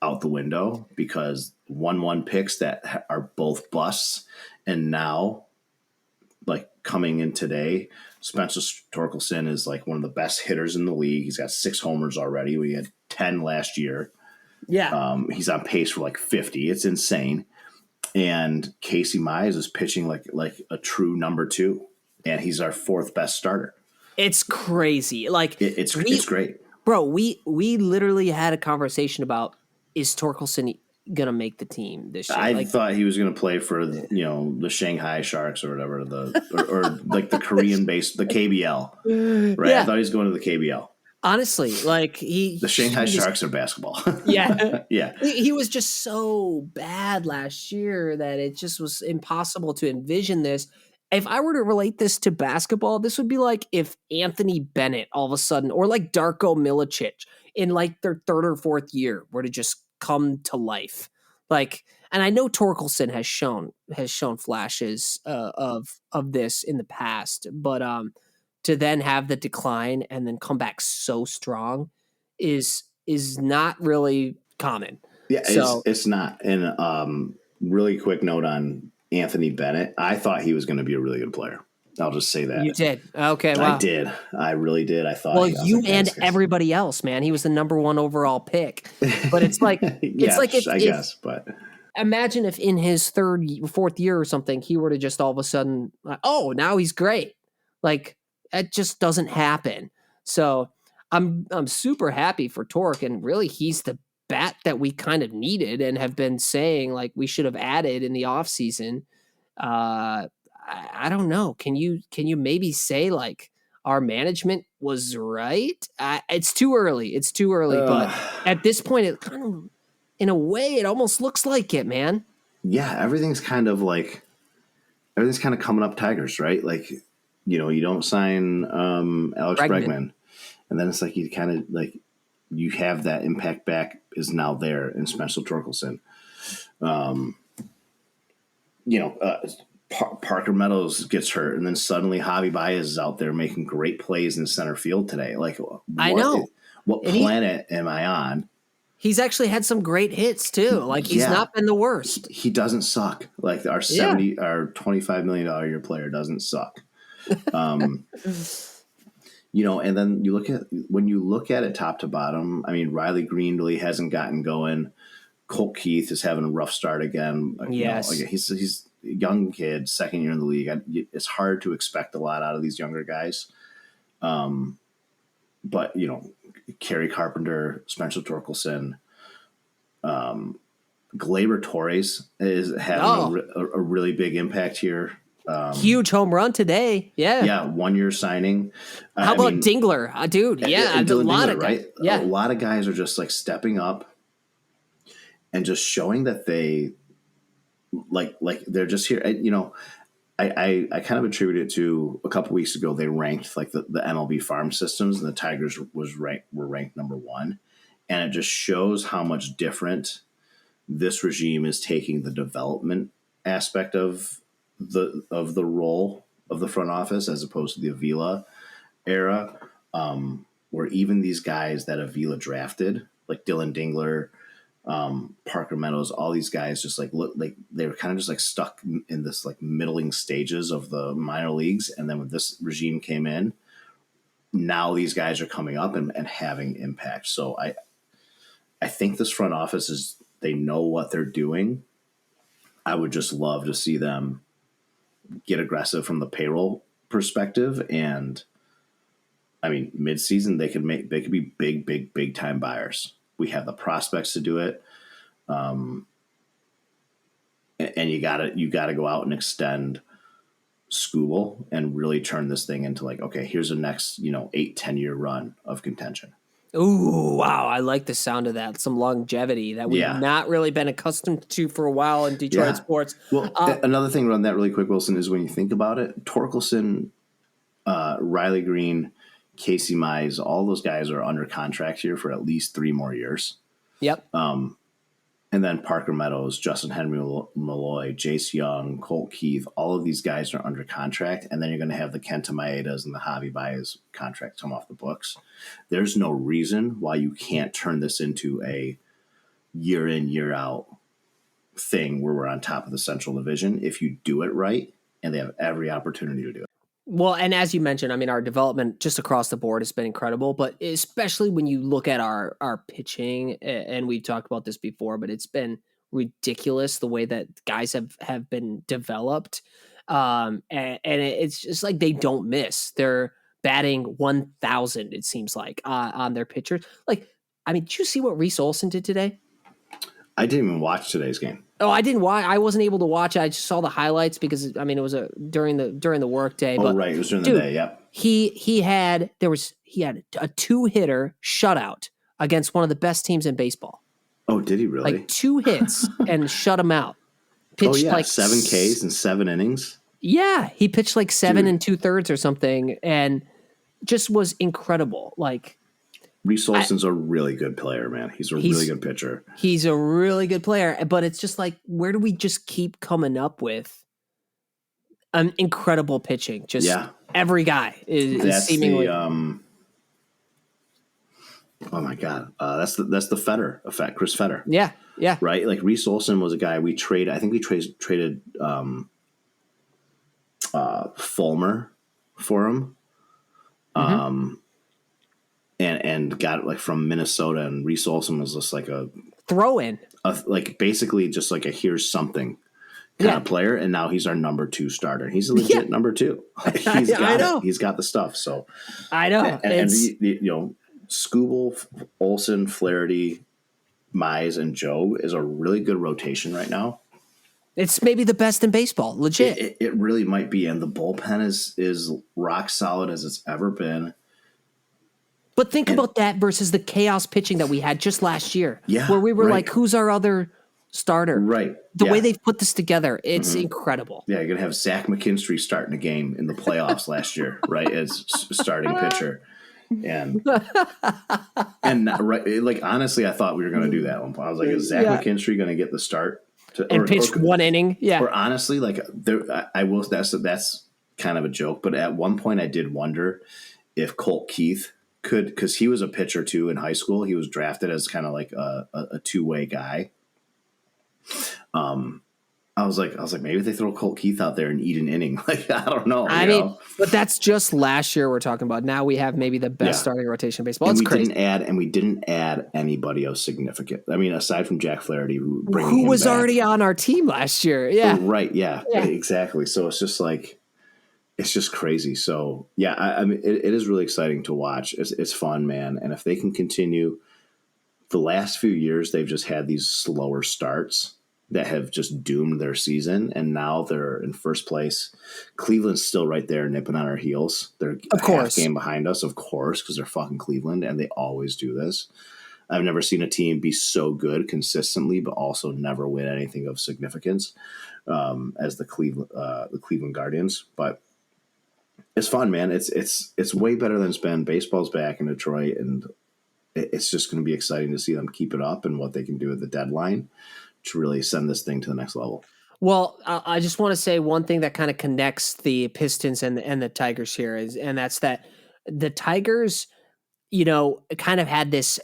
out the window because 1-1 picks that are both busts. And now, like coming in today, Spencer Torkelson is like one of the best hitters in the league. He's got 6 homers already. We had 10 last year. Yeah. He's on pace for like 50. It's insane. And Casey Mize is pitching like a true number 2. And he's our 4th best starter. It's crazy. Like It's great. Bro, we literally had a conversation about, is Torkelson gonna make the team this year? I thought he was going to play for the Shanghai Sharks or whatever or like the Korean base, the KBL, right? Yeah. I thought he was going to the KBL. Honestly, like The Shanghai Sharks are basketball. Yeah. Yeah. He was just so bad last year that it just was impossible to envision this. If I were to relate this to basketball, this would be like if Anthony Bennett all of a sudden, or like Darko Milicic in like their 3rd or 4th year, were to just come to life. Like, and I know Torkelson has shown flashes of this in the past, but to then have the decline and then come back so strong is not really common. Yeah, So it's not. And really quick note on Anthony Bennett. I thought he was going to be a really good player. I'll just say that. you did. Okay, wow. I did. I really did. I thought. Well, you and everybody else, man. He was the number 1 overall pick. But it's like yeah, I guess. But imagine if in his 3rd, 4th year or something, he were to just all of a sudden, oh, now he's great. Like that just doesn't happen. So I'm super happy for Torque, and really he's the bat that we kind of needed and have been saying like we should have added in the offseason. I don't know. Can you maybe say like our management was right? It's too early. It's too early. But at this point, it kind of, in a way, it almost looks like it, man. Yeah, everything's kind of coming up Tigers, right? Like, you don't sign Alex Bregman, and then it's like you kind of like you have that impact back is now there in Spencer Torkelson. Parker Meadows gets hurt, and then suddenly Javi Baez is out there making great plays in center field today. Like, I know. What planet am I on? He's actually had some great hits too. Like he's not been the worst. He doesn't suck. Like our $25 million a year player doesn't suck. And then when you look at it top to bottom, I mean, Riley Green really hasn't gotten going. Colt Keith is having a rough start again. Yes. He's a young kid, 2nd year in the league. It's hard to expect a lot out of these younger guys. But, Kerry Carpenter, Spencer Torkelson, Gleyber Torres is having a really big impact here. Huge home run today. Yeah. Yeah. 1-year signing. How about Dingler? Dude. Yeah. A lot of right. Yeah. A lot of guys are just like stepping up and just showing that they like they're just here. I kind of attribute it to a couple weeks ago. They ranked like the MLB farm systems, and the Tigers were ranked number 1. And it just shows how much different this regime is taking the development aspect of the role of the front office as opposed to the Avila era, where even these guys that Avila drafted, like Dylan Dingler, Parker Meadows, all these guys just like look like they were kind of just like stuck in this like middling stages of the minor leagues. And then when this regime came in, now these guys are coming up and having impact. So I think this front office they know what they're doing. I would just love to see them get aggressive from the payroll perspective. And I mean, mid-season, they could be big time buyers. We have the prospects to do it. And you gotta go out and extend Skubal and really turn this thing into like, okay, here's a next, 8-10 year run of contention. Ooh, wow. I like the sound of that. Some longevity that we've not really been accustomed to for a while in Detroit sports. Well, another thing around that really quick, Wilson, is when you think about it, Torkelson, Riley Green, Casey Mize, all those guys are under contract here for at least 3 more years. Yep. And then Parker Meadows, Justin Henry Malloy, Jace Young, Colt Keith, all of these guys are under contract. And then you're going to have the Kenta Maedas and the Javi Baez contract come off the books. There's no reason why you can't turn this into a year in, year out thing where we're on top of the Central Division if you do it right, and they have every opportunity to do it. Well, and as you mentioned, I mean, our development just across the board has been incredible, but especially when you look at our pitching, and we've talked about this before, but it's been ridiculous the way that guys have been developed. And it's just like they don't miss. They're batting 1,000, it seems like, on their pitchers. Like, I mean, did you see what Reese Olson did today? I didn't even watch today's game. Oh, I didn't watch. I wasn't able to watch it. I just saw the highlights because I mean it was during the work day. Oh, but, right, it was during the day. Yep. He had a 2-hitter shutout against one of the best teams in baseball. Oh, did he really? Like 2 hits and shut him out. Pitched like 7 Ks in 7 innings. Yeah, he pitched like 7 2/3 or something, and just was incredible. Like. Reese Olson's a really good player, man. He's a really good pitcher. He's a really good player, but it's just like, where do we just keep coming up with an incredible pitching? Just every guy is seemingly. Oh my God, that's the Fetter effect, Chris Fetter. Yeah, right. Like Reese Olson was a guy we traded. I think we traded Fulmer for him. And got it like from Minnesota, and Reese Olson was just like a throw in, like basically just like a here's something kind of player, and now he's our number 2 starter. He's a legit number 2. I know. He's got the stuff. So I know. And you know, Skubal, Olson, Flaherty, Mize, and Joe is a really good rotation right now. It's maybe the best in baseball, legit. It really might be, and the bullpen is rock solid as it's ever been. But think about that versus the chaos pitching that we had just last year, where we were like, who's our other starter? Right. The way they've put this together, it's incredible. Yeah, you're going to have Zach McKinstry starting a game in the playoffs last year, right, as starting pitcher. And right, like, honestly, I thought we were going to do that at one point. I was like, is Zach McKinstry going to get the start? And pitch 1 inning? Yeah. Or honestly, like, I will. That's kind of a joke. But at one point, I did wonder if Colt Keith could, because he was a pitcher too in high school. He was drafted as kind of like a 2-way guy. I was like, maybe they throw Colt Keith out there and eat an inning. Like, I don't know. I mean, but that's just last year we're talking about. Now we have maybe the best starting rotation in baseball. It's crazy. We didn't add anybody else significant. I mean, aside from Jack Flaherty, who was already on our team last year. Yeah. Right. Yeah, exactly. So it's just like, it's just crazy. So yeah, I mean, it is really exciting to watch. It's fun, man. And if they can continue, the last few years, they've just had these slower starts that have just doomed their season. And now they're in first place. Cleveland's still right there nipping on our heels. They're a half game behind us, of course, because they're fucking Cleveland, and they always do this. I've never seen a team be so good consistently, but also never win anything of significance as the Cleveland Guardians. But it's fun, man. It's way better than it's been. Baseball's back in Detroit, and it's just going to be exciting to see them keep it up and what they can do at the deadline to really send this thing to the next level. Well, I just want to say one thing that kind of connects the Pistons and the Tigers here and that's that the Tigers, you know, kind of had this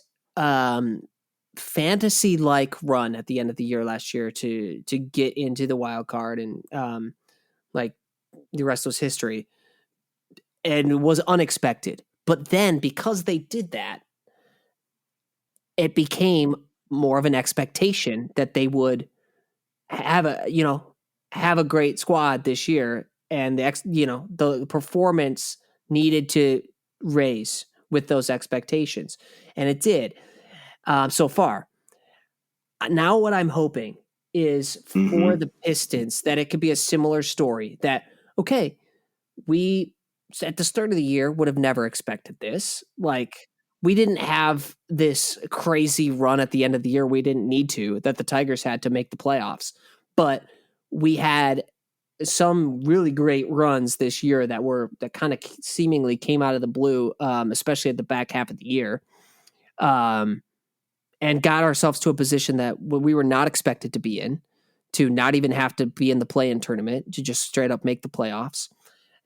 fantasy-like run at the end of the year last year to get into the wild card, and like the rest was history. And it was unexpected. But then because they did that, it became more of an expectation that they would have a great squad this year, and the performance needed to raise with those expectations, and it did so far. Now what I'm hoping is for the Pistons that it could be a similar story, that okay, we at the start of the year would have never expected this. Like, we didn't have this crazy run at the end of the year. We didn't need to, that the Tigers had to make the playoffs, but we had some really great runs this year that kind of seemingly came out of the blue, especially at the back half of the year, and got ourselves to a position that we were not expected to be in, to not even have to be in the play-in tournament, to just straight up make the playoffs.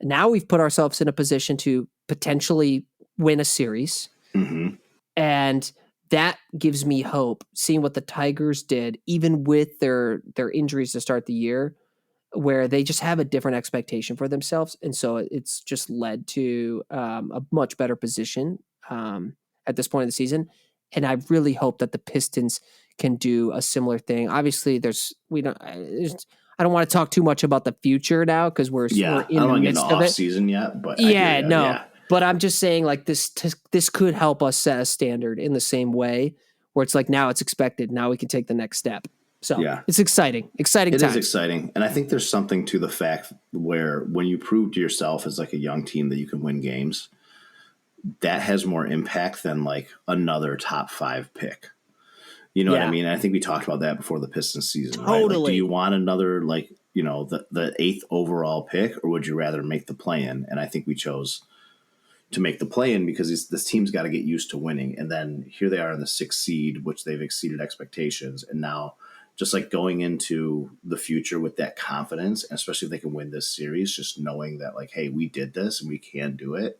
Now we've put ourselves in a position to potentially win a series. Mm-hmm. And that gives me hope, seeing what the Tigers did, even with their injuries to start the year, where they just have a different expectation for themselves. And so it's just led to a much better position at this point of the season. And I really hope that the Pistons can do a similar thing. Obviously, I don't want to talk too much about the future now because we're in the midst of it. Season yet, but yeah, no. Yeah. But I'm just saying, like, this could help us set a standard in the same way, where it's like now it's expected. Now we can take the next step. So it's exciting. Exciting It times. is exciting. And I think there's something to the fact where when you prove to yourself as like a young team that you can win games, that has more impact than like another top 5 pick. You know what I mean? I think we talked about that before the Pistons season. Totally. Right? Like, do you want another, like, you know, the 8th overall pick, or would you rather make the play-in? And I think we chose to make the play-in because this team's got to get used to winning. And then here they are in the 6th seed, which they've exceeded expectations. And now just like going into the future with that confidence, and especially if they can win this series, just knowing that like, hey, we did this and we can do it.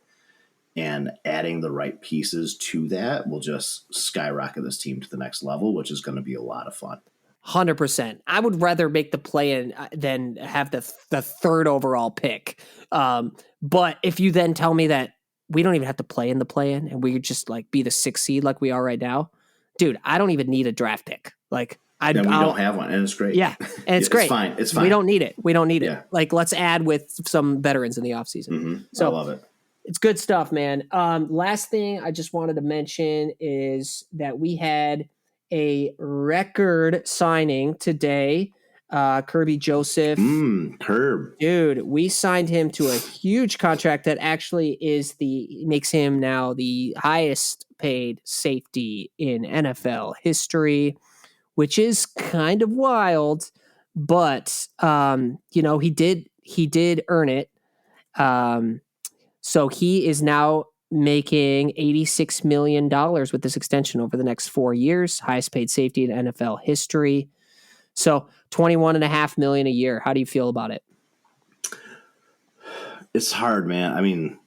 And adding the right pieces to that will just skyrocket this team to the next level, which is going to be a lot of fun. 100%. I would rather make the play-in than have the 3rd overall pick. But if you then tell me that we don't even have to play in the play-in and we could just like be the 6th seed like we are right now, dude, I don't even need a draft pick. Like we don't have one, and it's great. Yeah, and it's great. It's fine. We don't need it. Like, let's add with some veterans in the offseason. Mm-hmm. So I love it. It's good stuff, man. Last thing I just wanted to mention is that we had a record signing today. Kirby Joseph. Curb. Dude, we signed him to a huge contract that actually makes him now the highest paid safety in NFL history, which is kind of wild, but he did earn it. So he is now making $86 million with this extension over the next 4 years, highest paid safety in NFL history. So $21.5 million a year. How do you feel about it? It's hard, man. I mean,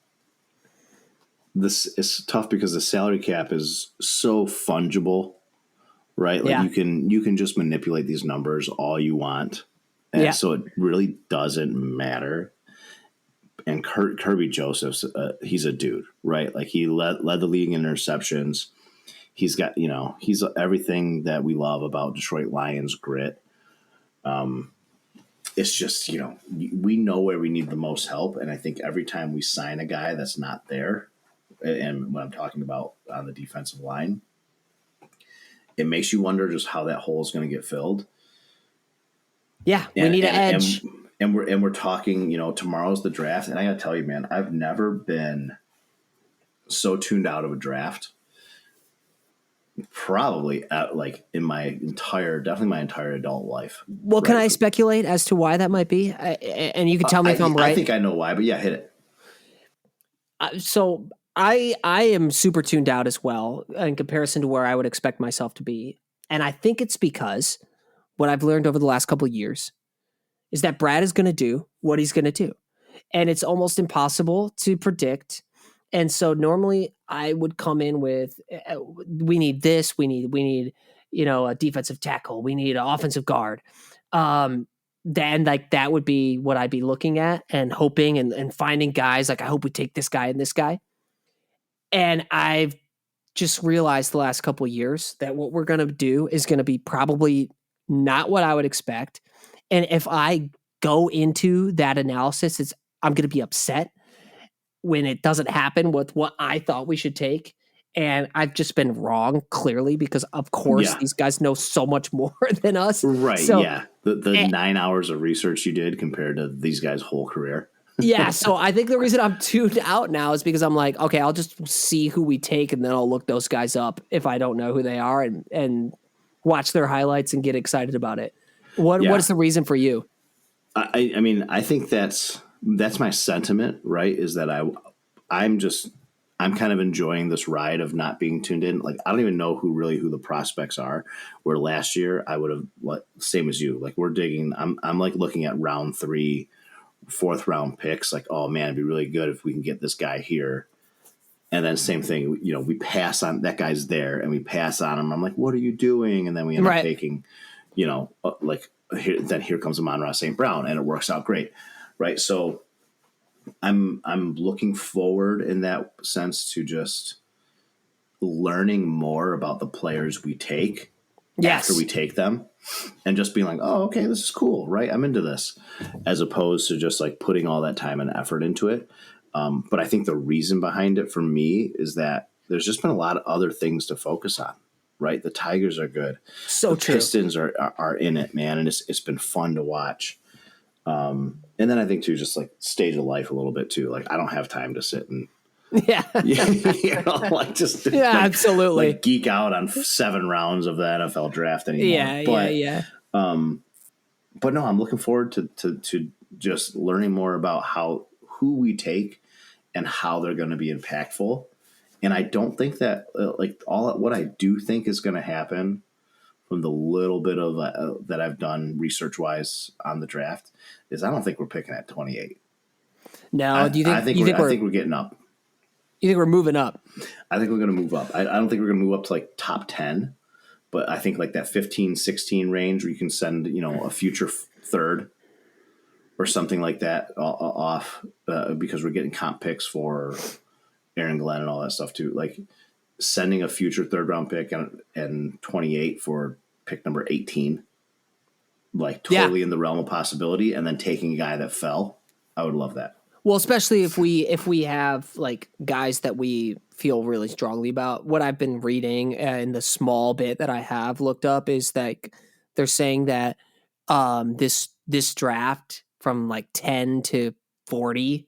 this is tough because the salary cap is so fungible, right? Like you can just manipulate these numbers all you want. And so it really doesn't matter. And Kirby Joseph's, he's a dude, right? Like he led the league in interceptions. He's got, he's everything that we love about Detroit Lions grit. It's just, we know where we need the most help. And I think every time we sign a guy that's not there, and when I'm talking about on the defensive line, it makes you wonder just how that hole is going to get filled. Yeah, we need an edge. And we're talking, tomorrow's the draft. And I got to tell you, man, I've never been so tuned out of a draft. Probably in my entire adult life. Well, can I speculate as to why that might be? And you can tell me if I'm right. I think I know why, but yeah, hit it. So I am super tuned out as well in comparison to where I would expect myself to be. And I think it's because what I've learned over the last couple of years is that Brad is going to do what he's going to do. And it's almost impossible to predict. And so normally I would come in with, we need this, we need, a defensive tackle, we need an offensive guard. Then like that would be what I'd be looking at and hoping and finding guys. Like, I hope we take this guy and this guy. And I've just realized the last couple of years that what we're going to do is going to be probably not what I would expect. And if I go into that analysis, I'm going to be upset when it doesn't happen with what I thought we should take. And I've just been wrong, clearly, because of course these guys know so much more than us. Right. So, the 9 hours of research you did compared to these guys' whole career. So I think the reason I'm tuned out now is because I'm like, okay, I'll just see who we take and then I'll look those guys up if I don't know who they are and watch their highlights and get excited about it. What is the reason for you? I mean, I think that's my sentiment, right? Is that I'm kind of enjoying this ride of not being tuned in. Like, I don't even know who the prospects are. Where last year I would have, same as you. Like, we're digging. I'm like looking at round 3, fourth round picks. Like, oh man, it'd be really good if we can get this guy here. And then same thing, we pass on that guy's there, and we pass on him. I'm like, what are you doing? And then we end up taking, then here comes Amon-Ra St. Brown, and it works out great, right? So I'm looking forward in that sense to just learning more about the players we take after we take them, and just being like, oh, okay, this is cool, right? I'm into this, as opposed to just like putting all that time and effort into it. But I think the reason behind it for me is that there's just been a lot of other things to focus on, right? The Tigers are good. So the true. Pistons are in it, man, and it's been fun to watch. And then I think too, just like stage of life a little bit too. Like, I don't have time to sit and absolutely, like geek out on 7 rounds of the NFL draft anymore. But no, I'm looking forward to just learning more about who we take and how they're going to be impactful. And I don't think that what I do think is going to happen from the little bit of that I've done research wise on the draft is I don't think we're picking at 28. No, do you think? I think we're getting up. You think we're moving up? I think we're going to move up. I don't think we're going to move up to like top 10, but I think like that 15, 16 range where you can send a future third or something like that off because we're getting comp picks for Aaron Glenn and all that stuff too. Like sending a future third round pick and 28 for pick number 18, like totally in the realm of possibility, and then taking a guy that fell. I would love that. Well, especially if we have like guys that we feel really strongly about. What I've been reading in the small bit that I have looked up is that they're saying that this draft from like 10 to 40,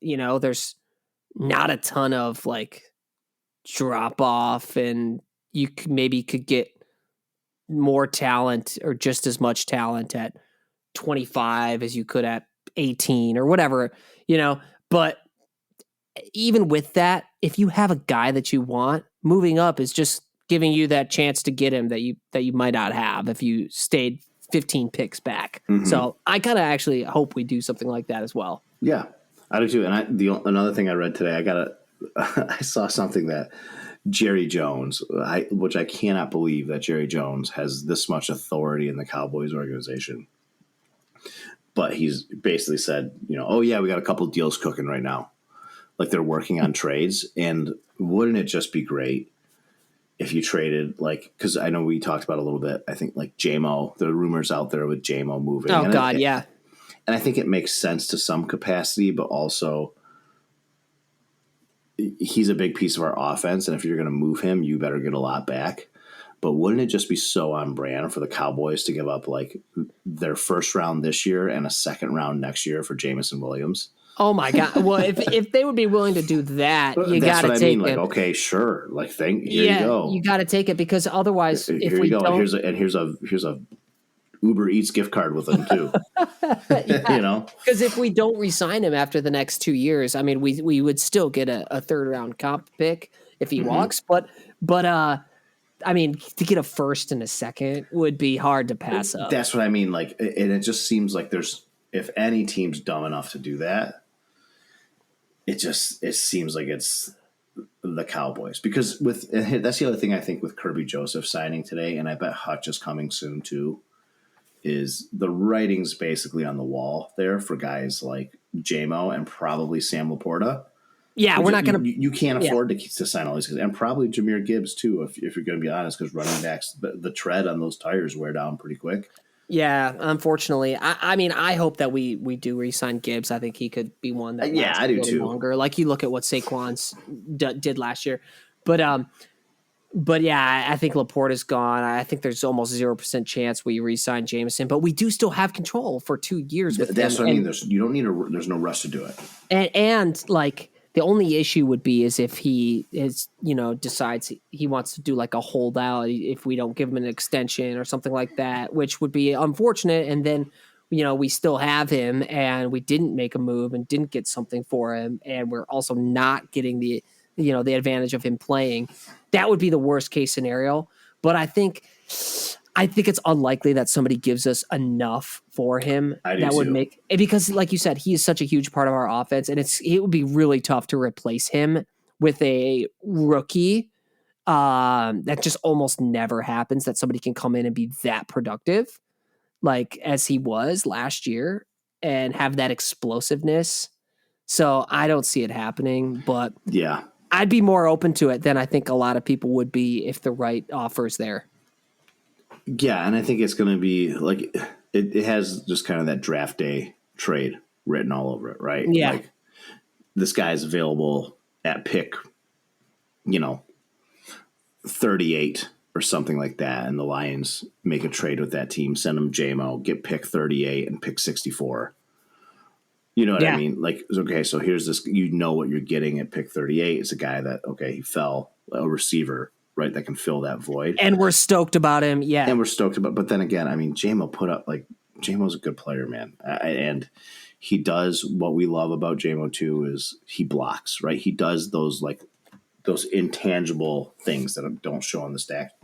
there's not a ton of like drop off, and you could get more talent or just as much talent at 25 as you could at 18 or whatever, but even with that, if you have a guy that you want, moving up is just giving you that chance to get him that you might not have if you stayed 15 picks back. Mm-hmm. So I kind of actually hope we do something like that as well. Yeah, I do too. And another thing I read today, I saw something that Jerry Jones, which I cannot believe that Jerry Jones has this much authority in the Cowboys organization. But he's basically said, oh yeah, we got a couple deals cooking right now. Like they're working on trades. And wouldn't it just be great if you traded, like, because I know we talked about a little bit, I think like J-Mo, the rumors out there with J-Mo moving. Oh, God, yeah. And I think it makes sense to some capacity, but also he's a big piece of our offense. And if you're going to move him, you better get a lot back. But wouldn't it just be so on brand for the Cowboys to give up like their first round this year and a second round next year for Jameson Williams? Oh my God! Well, if they would be willing to do that, you got to take it. Like, okay, sure. Like, here you go. You got to take it because otherwise, if we don't, here's a Uber Eats gift card with them too. Because if we don't re-sign him after the next 2 years, I mean, we would still get a third round comp pick if he walks, but I mean, to get a first and a second would be hard to pass up. That's what I mean. Like, and it just seems like if any team's dumb enough to do that, it seems like it's the Cowboys. Because that's the other thing I think with Kirby Joseph signing today, and I bet Hutch is coming soon too, is the writing's basically on the wall there for guys like J-Mo and probably Sam Laporta. Yeah, we're not going to. You can't afford to sign all these guys, and probably Jahmyr Gibbs too, if you're going to be honest, because running backs, the tread on those tires wear down pretty quick. Yeah, unfortunately, I mean, I hope that we do re-sign Gibbs. I think he could be one that lasts I do too. Longer. Like you look at what Saquon's did last year, but yeah, I think Laporta's gone. I think there's almost 0% chance we re-sign Jameson, but we do still have control for 2 years with That's what I mean. You don't need there's no rush to do it, and like. The only issue would be is if he decides he wants to do like a holdout if we don't give him an extension or something like that, which would be unfortunate. And then we still have him and we didn't make a move and didn't get something for him, and we're also not getting the advantage of him playing, that would be the worst case scenario. But I think it's unlikely that somebody gives us enough for him I do that would too. make it, because like you said, he is such a huge part of our offense, and it would be really tough to replace him with a rookie. That just almost never happens, that somebody can come in and be that productive like as he was last year and have that explosiveness. So I don't see it happening, but Yeah. I'd be more open to it than I think a lot of people would be if the right offer's there. Yeah, and I think it's going to be like it has just kind of that draft day trade written all over it, right? Yeah. Like this guy's available at pick, 38 or something like that, and the Lions make a trade with that team, send him JMO, get pick 38 and pick 64. You know what I Yeah. mean? Like, okay, so here's this, what you're getting at pick 38 is a guy that, okay, he fell, a receiver, right, that can fill that void. And we're stoked about him. Yeah. And we're stoked about, but then again, I mean, JMO's a good player, man. And he does what we love about JMO too is he blocks, right? He does those intangible things that don't show on the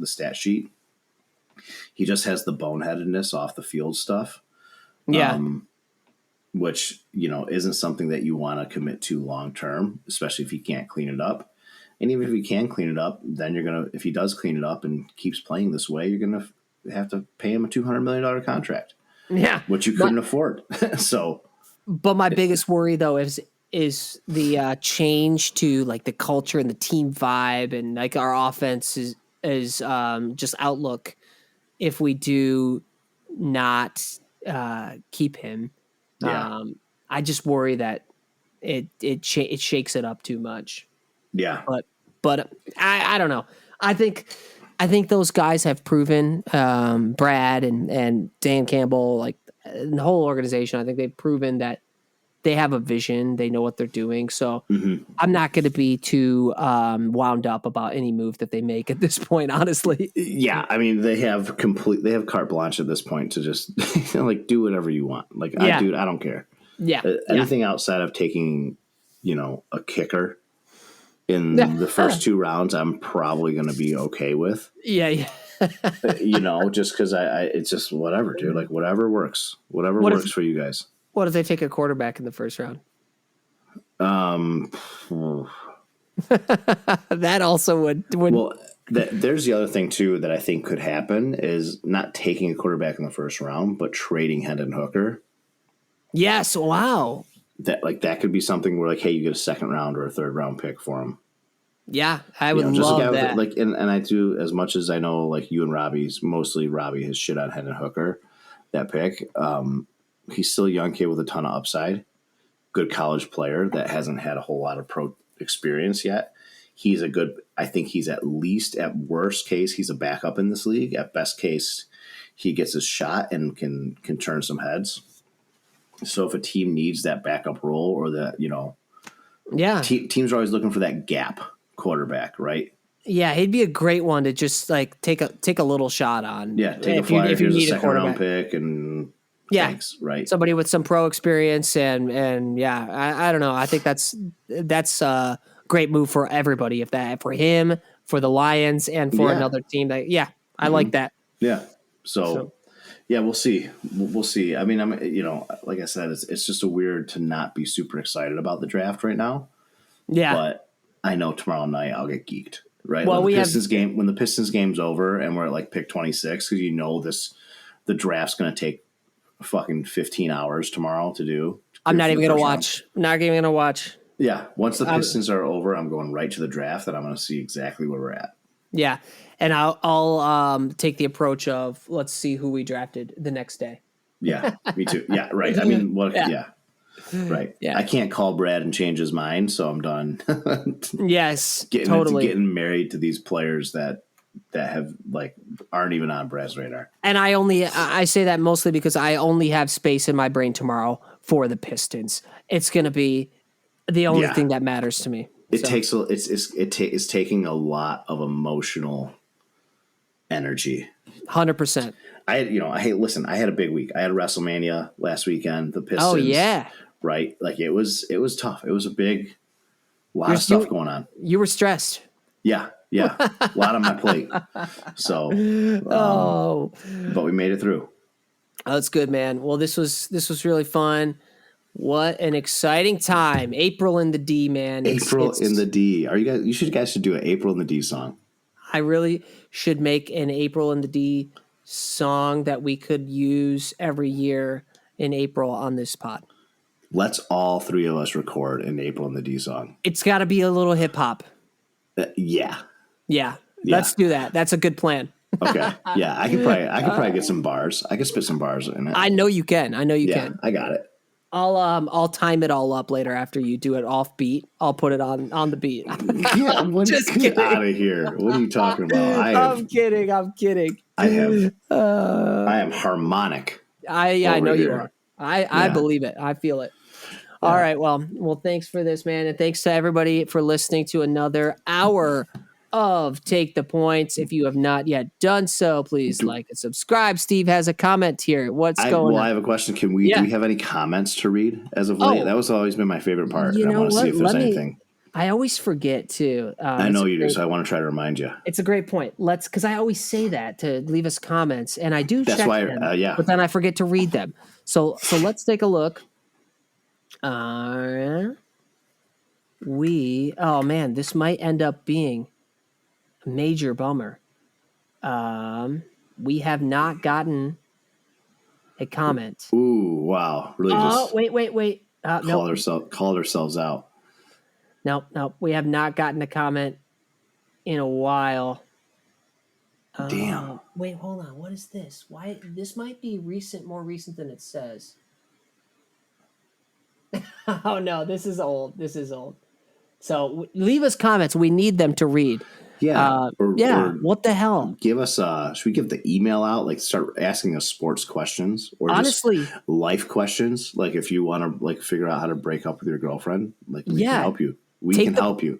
stat sheet. He just has the boneheadedness off the field stuff. Yeah. Which, isn't something that you want to commit to long term, especially if he can't clean it up. And even if he can clean it up, then if he does clean it up and keeps playing this way, you're going to have to pay him a $200 million contract. Yeah. Which you couldn't afford. But my biggest worry though is the change to like the culture and the team vibe and like our offense is just outlook if we do not keep him. Yeah. I just worry that it shakes it up too much. Yeah. But I don't know. I think those guys have proven, Brad and Dan Campbell, like the whole organization. I think they've proven that they have a vision. They know what they're doing. So I'm not going to be too wound up about any move that they make at this point. Honestly. Yeah. I mean, they have carte blanche at this point to just like do whatever you want. Like, Yeah. I don't care. Yeah. Anything outside of taking, a kicker in the first two rounds, I'm probably going to be okay with. Yeah. Just because it's just whatever, dude. Like whatever works for you guys. What if they take a quarterback in the first round? That also would. Well, there's the other thing too that I think could happen is not taking a quarterback in the first round, but trading Hendon Hooker. Yes. Wow. That could be something where like, hey, you get a second round or a third round pick for him. Yeah, I would love that. And I do, as much as I know, like you and mostly Robbie has shit on Hendon Hooker, that pick. He's still a young kid with a ton of upside, good college player that hasn't had a whole lot of pro experience yet. I think he's at worst case, he's a backup in this league. At best case, he gets his shot and can turn some heads. So if a team needs that backup role or that, teams are always looking for that gap quarterback, right? Yeah, he'd be a great one to just like take a little shot on. Yeah, take a flyer if you need a second round pick and thanks, right? Somebody with some pro experience and yeah, I don't know. I think that's a great move for everybody. For him, for the Lions, and for another team. I like that. Yeah. So yeah, we'll see. We'll see. I mean, like I said, it's just a weird to not be super excited about the draft right now. Yeah. But I know tomorrow night I'll get geeked. Right. Well, when the Pistons game's over and we're at like pick 26, because the draft's going to take fucking 15 hours tomorrow to do. I'm not even going to watch. Not even going to watch. Yeah. Once the Pistons are over, I'm going right to the draft and I'm going to see exactly where we're at. Yeah. And I'll take the approach of let's see who we drafted the next day. Yeah, me too. Yeah, right. I mean, right. Yeah. I can't call Brad and change his mind, so I'm done. Yes, totally. Getting married to these players that have like aren't even on Brad's radar. And I say that mostly because I only have space in my brain tomorrow for the Pistons. It's going to be the only thing that matters to me. It's taking a lot of emotional energy. 100%. listen, I had a big week. I had WrestleMania last weekend, the Pistons. Oh yeah. Right? Like it was tough. It was a lot of stuff going on. You were stressed. Yeah. A lot on my plate. So, but we made it through. Oh, that's good, man. Well, this was really fun. What an exciting time. April in the D, man. April in the D. You guys should do an April in the D song. I really should make an April in the D song that we could use every year in April on this pod. Let's all three of us record an April in the D song. It's got to be a little hip hop. Yeah. Let's do that. That's a good plan. Okay. Yeah, I could probably get some bars. I could spit some bars in it. I know you can. Yeah, I got it. I'll time it all up later after you do it off beat. I'll put it on the beat. Yeah, get out of here. What are you talking about? I'm kidding. I am harmonic. I know here. you are. I believe it. I feel it. Yeah. All right. Well, thanks for this, man. And thanks to everybody for listening to another hour of Take the Points. If you have not yet done so, please like and subscribe. Steve has a comment here. What's going on? I have a question. Do we have any comments to read as of late? That was always been my favorite part. I want to see if there's anything. I always forget to. I know you do, so I want to try to remind you. It's a great point. Because I always say that to leave us comments, and I do. That's check why, them, yeah. But then I forget to read them. So let's take a look. This might end up being a major bummer. We have not gotten a comment. Ooh, wow. Really wait. Called ourselves out. Nope. We have not gotten a comment in a while. Damn. Wait, hold on. What is this? Why? This might be more recent than it says. Oh, no. This is old. So leave us comments. We need them to read. Yeah. Or what the hell? Give us should we give the email out? Like start asking us sports questions or honestly just life questions. Like if you want to figure out how to break up with your girlfriend, we can help you. We can help you.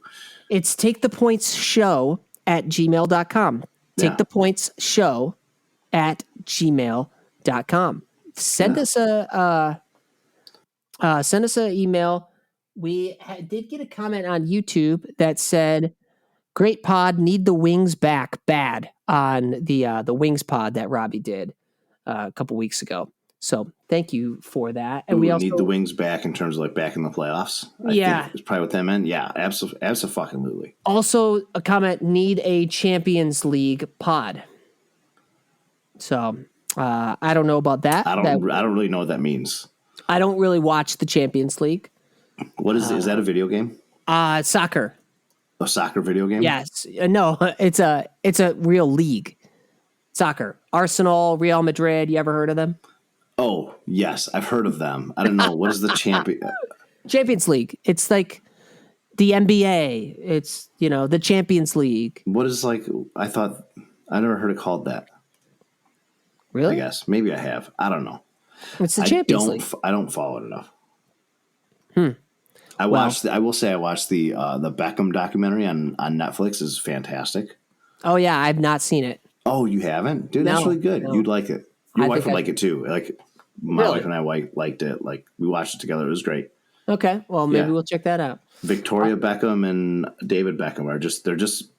It's takethepointsshow@gmail.com. Takethepointsshow@gmail.com. Send us an email. We did get a comment on YouTube that said, "Great pod, need the wings back bad," on the Wings pod that Robbie did a couple weeks ago. So thank you for that. And we also need the wings back in terms of back in the playoffs. I think it's probably what that meant. Yeah, absolutely. Also a comment, need a Champions League pod. So I don't know about that. I don't really know what that means. I don't really watch the Champions League. What is is that a video game? Soccer. A soccer video game? Yes. No, it's a real league. Soccer. Arsenal, Real Madrid, you ever heard of them? Oh, yes, I've heard of them. I don't know. What is the Champions League? It's like the NBA. It's, the Champions League. What is I never heard it called that. Really? I guess. Maybe I have. I don't know. It's the Champions League. I don't follow it enough. I watched the Beckham documentary on Netflix is fantastic. Oh yeah, I've not seen it. Oh, you haven't? Dude, that's really good. No. You'd like it. Your wife would like it too. My wife and I liked it. We watched it together. It was great. Okay. Well, maybe we'll check that out. Victoria Beckham and David Beckham they're just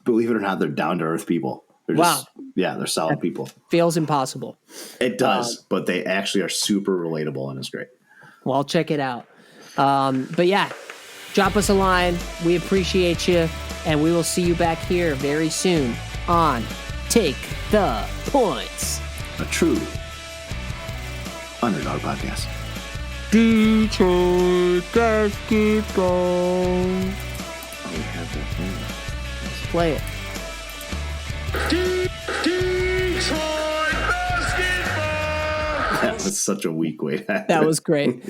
believe it or not, they're down to earth people. They're solid people. Feels impossible. It does, but they actually are super relatable and it's great. Well, I'll check it out. But yeah, drop us a line. We appreciate you, and we will see you back here very soon on Take the Points. A true underdog podcast. Detroit basketball. Oh, we have that thing. Let's play it. Detroit basketball. That was such a weak way. That was great.